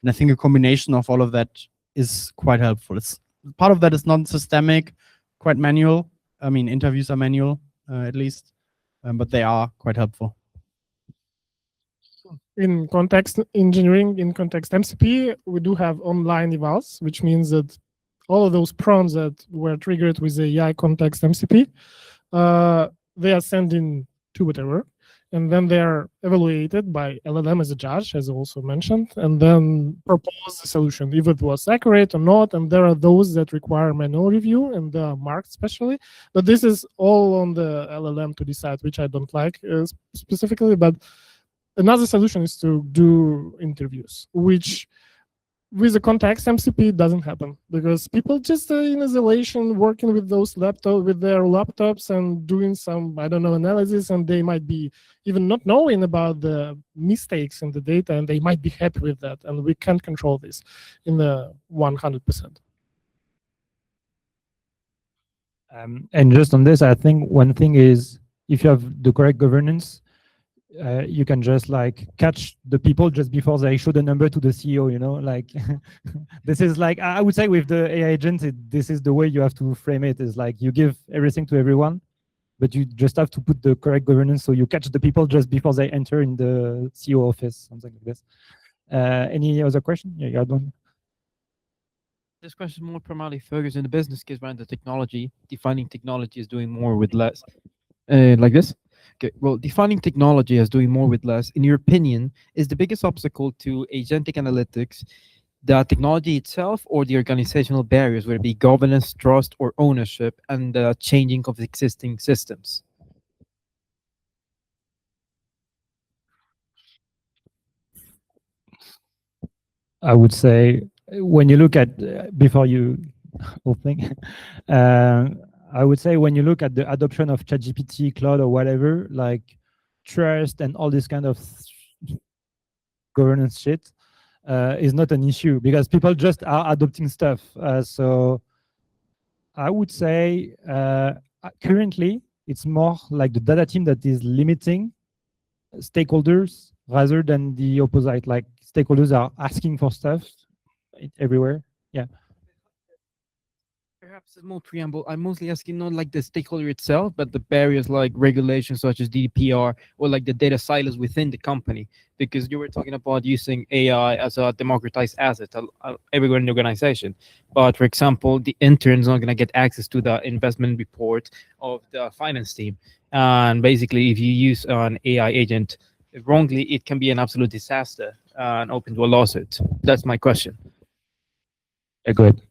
And I think a combination of all of that is quite helpful. It's part of that is non-systemic, quite manual. I mean, interviews are manual, at least, but they are quite helpful. In context engineering, in context MCP, we do have online evals, which means that all of those prompts that were triggered with the AI context MCP, they are sent in to whatever, and then they are evaluated by LLM as a judge, as also mentioned, and then propose the solution, if it was accurate or not. And there are those that require manual review, and they are marked specially. But this is all on the LLM to decide, which I don't like specifically. But another solution is to do interviews, which with the context MCP doesn't happen, because people just are in isolation working with those with their laptops and doing some, I don't know, analysis, and they might be even not knowing about the mistakes in the data, and they might be happy with that, and we can't control this in the 100%. And just on this, I think one thing is, if you have the correct governance, you can just like catch the people just before they show the number to the CEO, you know, like this is like, I would say with the AI agent, this is the way you have to frame it, is like you give everything to everyone, but you just have to put the correct governance, so you catch the people just before they enter in the CEO office, something like this. Any other question? Yeah, you had one. This question is more primarily focused in the business case around the technology. Defining technology is doing more with less. Like this? Okay, well, defining technology as doing more with less, in your opinion, is the biggest obstacle to agentic analytics the technology itself or the organizational barriers, whether it be governance, trust, or ownership, and the changing of existing systems? I would say, when you look at, before you opening, I would say when you look at the adoption of ChatGPT, Cloud, or whatever, like trust and all this kind of governance shit is not an issue, because people just are adopting stuff. So I would say currently it's more like the data team that is limiting stakeholders rather than the opposite. Like stakeholders are asking for stuff everywhere. Yeah. Perhaps a small preamble. I'm mostly asking not like the stakeholder itself, but the barriers like regulations such as GDPR or like the data silos within the company. Because you were talking about using AI as a democratized asset everywhere in the organization. But for example, the intern's not going to get access to the investment report of the finance team. And basically, if you use an AI agent wrongly, it can be an absolute disaster and open to a lawsuit. That's my question. Yeah, go ahead.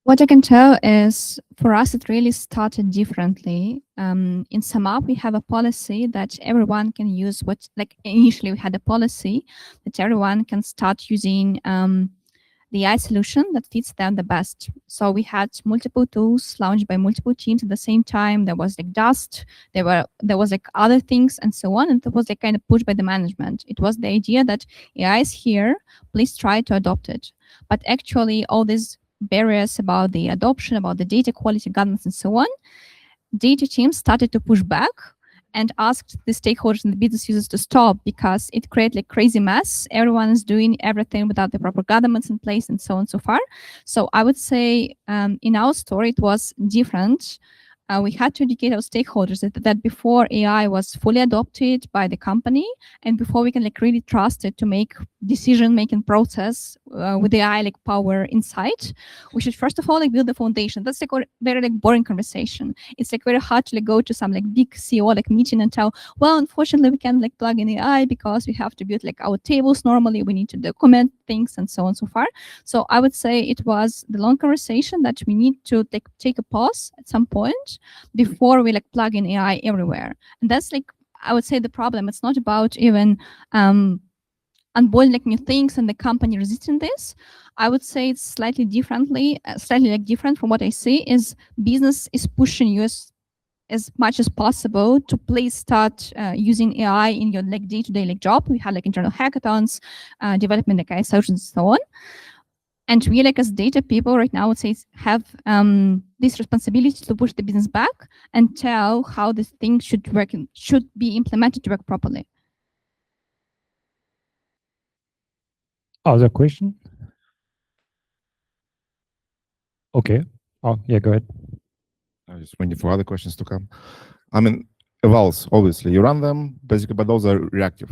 What I can tell is, for us, it really started differently. In SumUp, we have a policy that everyone can use like initially we had a policy that everyone can start using the AI solution that fits them the best. So we had multiple tools launched by multiple teams at the same time. There was like Dust, there was like other things and so on. And it was like kind of pushed by the management. It was the idea that AI is here, please try to adopt it. But actually all these barriers about the adoption, about the data quality, governance, and so on, data teams started to push back and asked the stakeholders and the business users to stop, because it created like crazy mess. Everyone is doing everything without the proper governance in place and so on and so far. So I would say in our story, it was different. We had to educate our stakeholders that before AI was fully adopted by the company, and before we can like really trust it to make decision-making process with AI like power inside, we should first of all like build the foundation. That's like a very like boring conversation. It's like very hard to like go to some like big CEO like meeting and tell, well, unfortunately we can't like plug in AI because we have to build like our tables normally. We need to document things and so on and so far. So I would say it was the long conversation that we need to take a pause at some point before we like plug in AI everywhere. And that's like, I would say, the problem. It's not about even unboiling like new things and the company resisting this. I would say it's slightly different from what I see is business is pushing you as much as possible to please start using AI in your like day-to-day like job. We had like internal hackathons, development like AI solutions and so on. And we like as data people right now, I would say, have this responsibility to push the business back and tell how this thing should work and should be implemented to work properly. Other question? Okay. Oh, yeah, go ahead. I was just waiting for other questions to come. I mean, evals, obviously, you run them, basically, but those are reactive.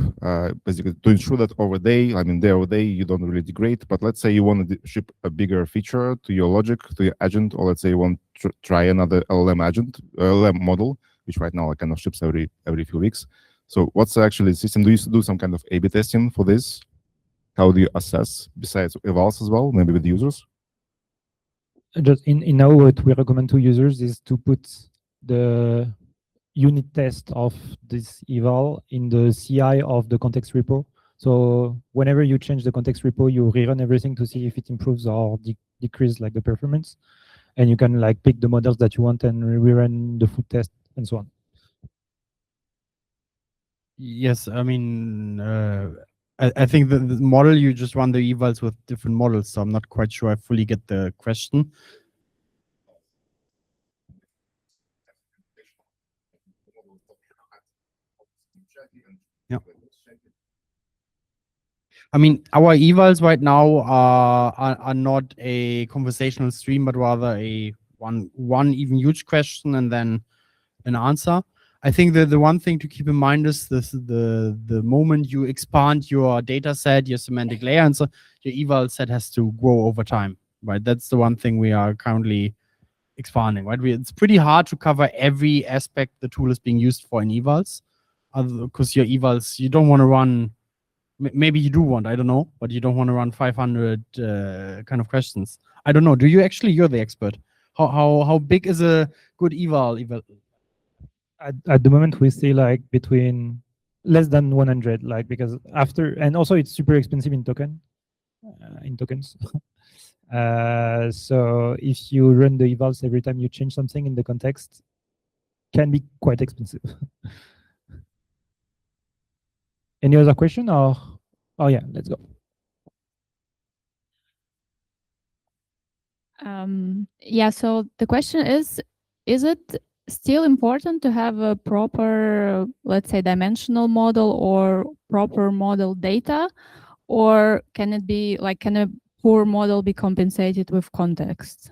Basically, to ensure that over day, I mean, day over day, you don't really degrade. But let's say you want to ship a bigger feature to your logic, to your agent, or let's say you want to try another LLM agent, LLM model, which right now kind of ships every few weeks. So what's actually the system? Do you do some kind of A/B testing for this? How do you assess, besides evals as well, maybe with users? Just in now, what we recommend to users is to put the unit test of this eval in the CI of the context repo. So whenever you change the context repo, you rerun everything to see if it improves or decreases like the performance. And you can like pick the models that you want and rerun the full test and so on. Yes, I mean, I think the model, you just run the evals with different models, so I'm not quite sure I fully get the question. Yeah. I mean, our evals right now are not a conversational stream, but rather a one even huge question and then an answer. I think that the one thing to keep in mind is this: the moment you expand your data set, your semantic layer, and so your eval set has to grow over time, right? That's the one thing we are currently expanding, right? It's pretty hard to cover every aspect the tool is being used for in evals, because your evals, you don't want to run. Maybe you do want, I don't know, but you don't want to run 500 kind of questions. I don't know. Do you actually? You're the expert. How big is a good eval? At the moment, we see like between less than 100, like because after, and also it's super expensive in tokens. So if you run the evals every time you change something in the context, can be quite expensive. Any other question or? Oh yeah, let's go. Yeah, so the question is it still important to have a proper, let's say, dimensional model or proper model data, or can it be like, can a poor model be compensated with context?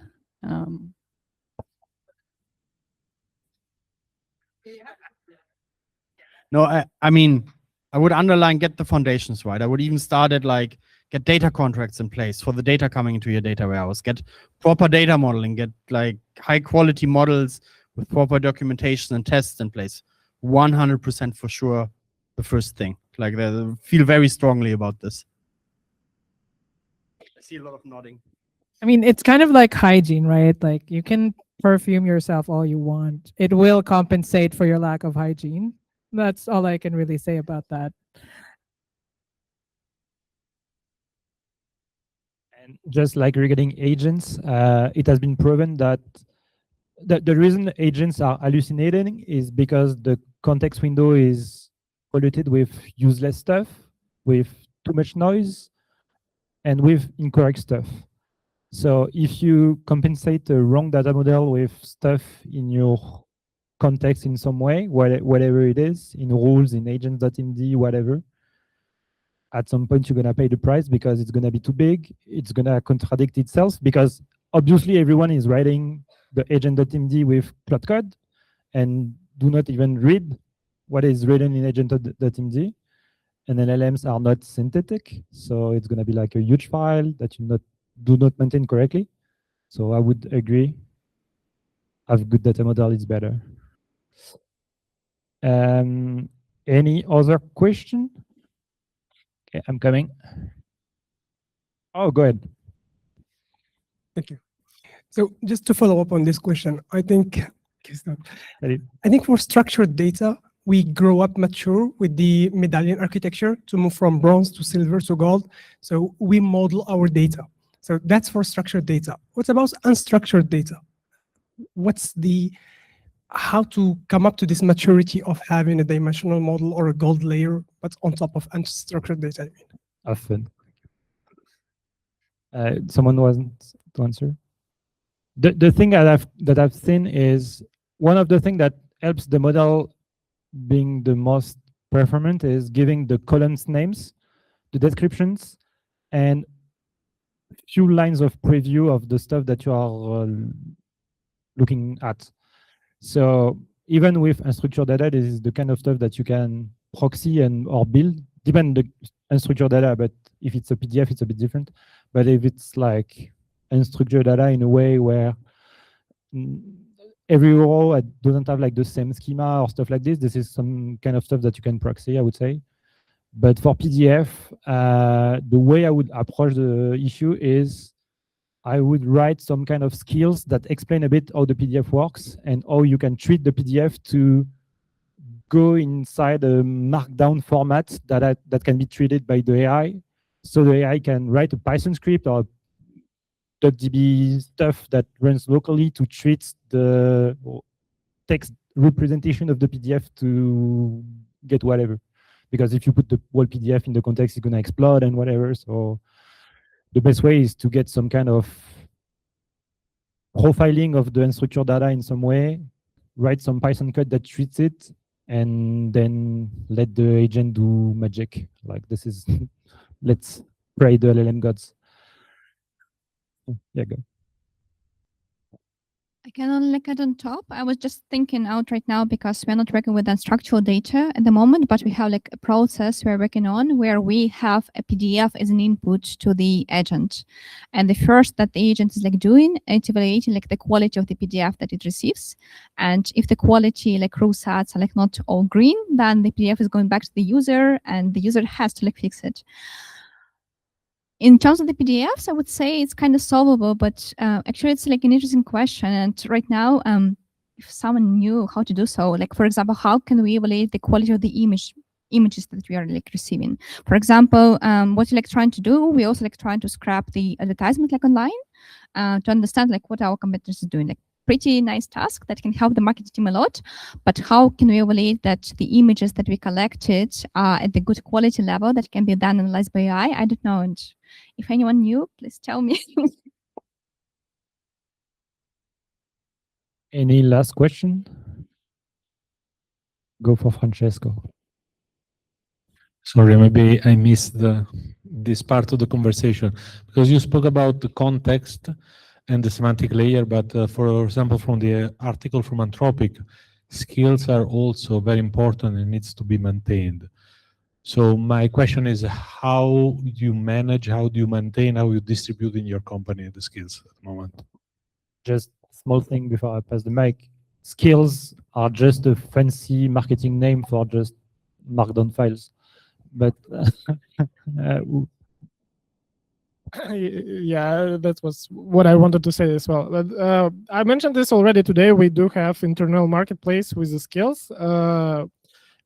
No, I mean, I would underline get the foundations right. I would even start at like get data contracts in place for the data coming into your data warehouse, get proper data modeling, get like high quality models with proper documentation and tests in place. 100% for sure the first thing. Like they feel very strongly about this. I see a lot of nodding. I mean, it's kind of like hygiene, right? Like you can perfume yourself all you want. It will compensate for your lack of hygiene. That's all I can really say about that. And just like regarding agents, it has been proven that the reason agents are hallucinating is because the context window is polluted with useless stuff, with too much noise, and with incorrect stuff. So if you compensate the wrong data model with stuff in your context in some way, whatever it is, in rules, in agents.md, whatever, at some point you're going to pay the price because it's going to be too big. It's going to contradict itself because obviously everyone is writing the agent.md with plot code and do not even read what is written in agent.md. And LLMs are not synthetic, so it's going to be like a huge file that you do not maintain correctly. So I would agree, have good data model is better. Any other question? Okay, I'm coming. Oh, go ahead. Thank you. So just to follow up on this question, I think for structured data, we grow up mature with the medallion architecture to move from bronze to silver to gold. So we model our data. So that's for structured data. What about unstructured data? What's how to come up to this maturity of having a dimensional model or a gold layer, but on top of unstructured data? Often. Someone wasn't to answer. The thing that I've seen is one of the things that helps the model being the most performant is giving the columns names, the descriptions, and few lines of preview of the stuff that you are looking at. So even with unstructured data, this is the kind of stuff that you can proxy and or build, depend on the unstructured data, but if it's a PDF, it's a bit different. But if it's like unstructured data in a way where every row doesn't have like the same schema or stuff like this is some kind of stuff that you can proxy, I would say. But for PDF, the way I would approach the issue is I would write some kind of skills that explain a bit how the PDF works and how you can treat the PDF to go inside a markdown format that can be treated by the AI. So the AI can write a Python script or .db stuff that runs locally to treat the text representation of the PDF to get whatever. Because if you put the whole PDF in the context, it's going to explode and whatever. So the best way is to get some kind of profiling of the unstructured data in some way, write some Python code that treats it, and then let the agent do magic. Like this is, let's pray the LLM gods. Yeah, go. I can only add on top. I was just thinking out right now because we're not working with unstructured data at the moment, but we have like a process we're working on where we have a PDF as an input to the agent. And the first that the agent is like doing, it's evaluating like the quality of the PDF that it receives. And if the quality like row sets are like not all green, then the PDF is going back to the user and the user has to like fix it. In terms of the PDFs, I would say it's kind of solvable, but actually it's like an interesting question. And right now, if someone knew how to do so, like for example, how can we evaluate the quality of the images that we are like receiving? For example, what you're like trying to do, we also like trying to scrap the advertisement like online to understand like what our competitors are doing. Like pretty nice task that can help the marketing team a lot, but how can we evaluate that the images that we collected are at the good quality level that can be then analyzed by AI? I don't know. And if anyone knew, please tell me. Any last question? Go for Francesco. Sorry, maybe I missed this part of the conversation because you spoke about the context and the semantic layer, but for example, from the article from Anthropic, skills are also very important and needs to be maintained. So my question is, how do you manage, how do you maintain, how you distribute in your company the skills at the moment? Just small thing before I pass the mic. Skills are just a fancy marketing name for just markdown files. But yeah, that was what I wanted to say as well. But, I mentioned this already today. We do have internal marketplace with the skills.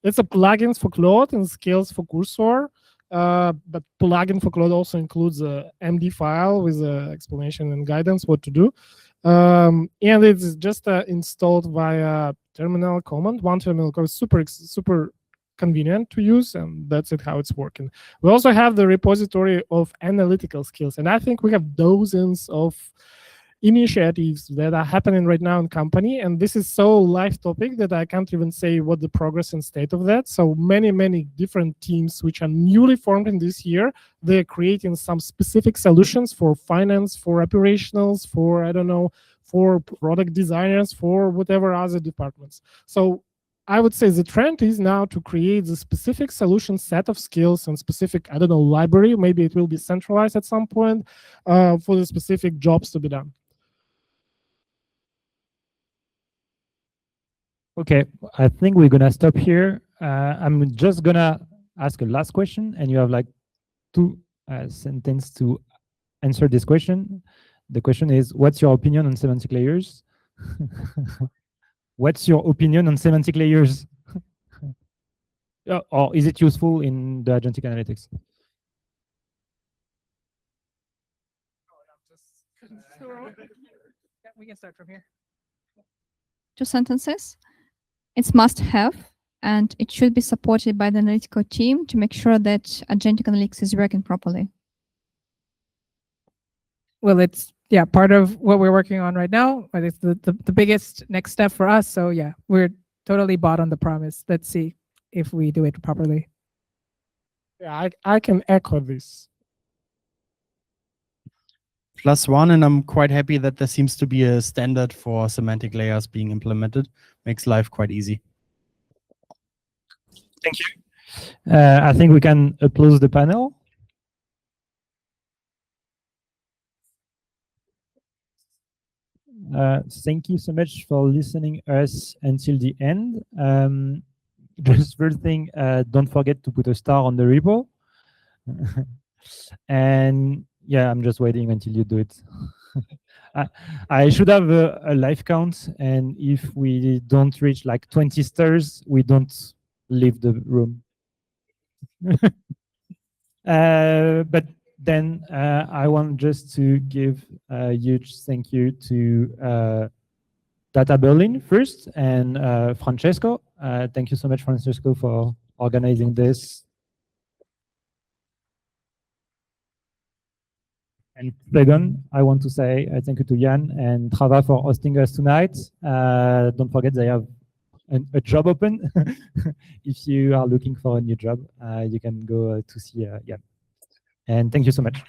It's a plugins for Claude and skills for Cursor. But plugin for Claude also includes a MD file with explanation and guidance what to do. And it's just installed via terminal command. One terminal code is super convenient to use, and that's it how it's working. We also have the repository of analytical skills, and I think we have dozens of initiatives that are happening right now in company, and this is so live topic that I can't even say what the progress and state of that. So many different teams which are newly formed in this year, they're creating some specific solutions for finance, for operationals, for I don't know, for product designers, for whatever other departments. So I would say the trend is now to create the specific solution set of skills and specific, I don't know, library. Maybe it will be centralized at some point for the specific jobs to be done. okay, I think we're gonna stop here. I'm just gonna ask a last question, and you have like 2 sentences to answer this question. The question is, what's your opinion on semantic layers? What's your opinion on semantic layers? Or is it useful in the agentic analytics? We can start from here. 2 sentences. It's must have, and it should be supported by the analytical team to make sure that agentic analytics is working properly. Well, it's part of what we're working on right now, but it's the biggest next step for us. So yeah, we're totally bought on the promise. Let's see if we do it properly. Yeah, I can echo this. +1, and I'm quite happy that there seems to be a standard for semantic layers being implemented. Makes life quite easy. Thank you. I think we can close the panel. Thank you so much for listening us until the end. Just first thing, don't forget to put a star on the repo. And yeah, I'm just waiting until you do it. I should have a live count, and if we don't reach like 20 stars, we don't leave the room. But then I want just to give a huge thank you to Data Berlin first, and Francesco. Thank you so much, Francesco, for organizing this. And second, I want to say thank you to Jan and Trava for hosting us tonight. Don't forget they have a job open. If you are looking for a new job, you can go to see Jan. And thank you so much.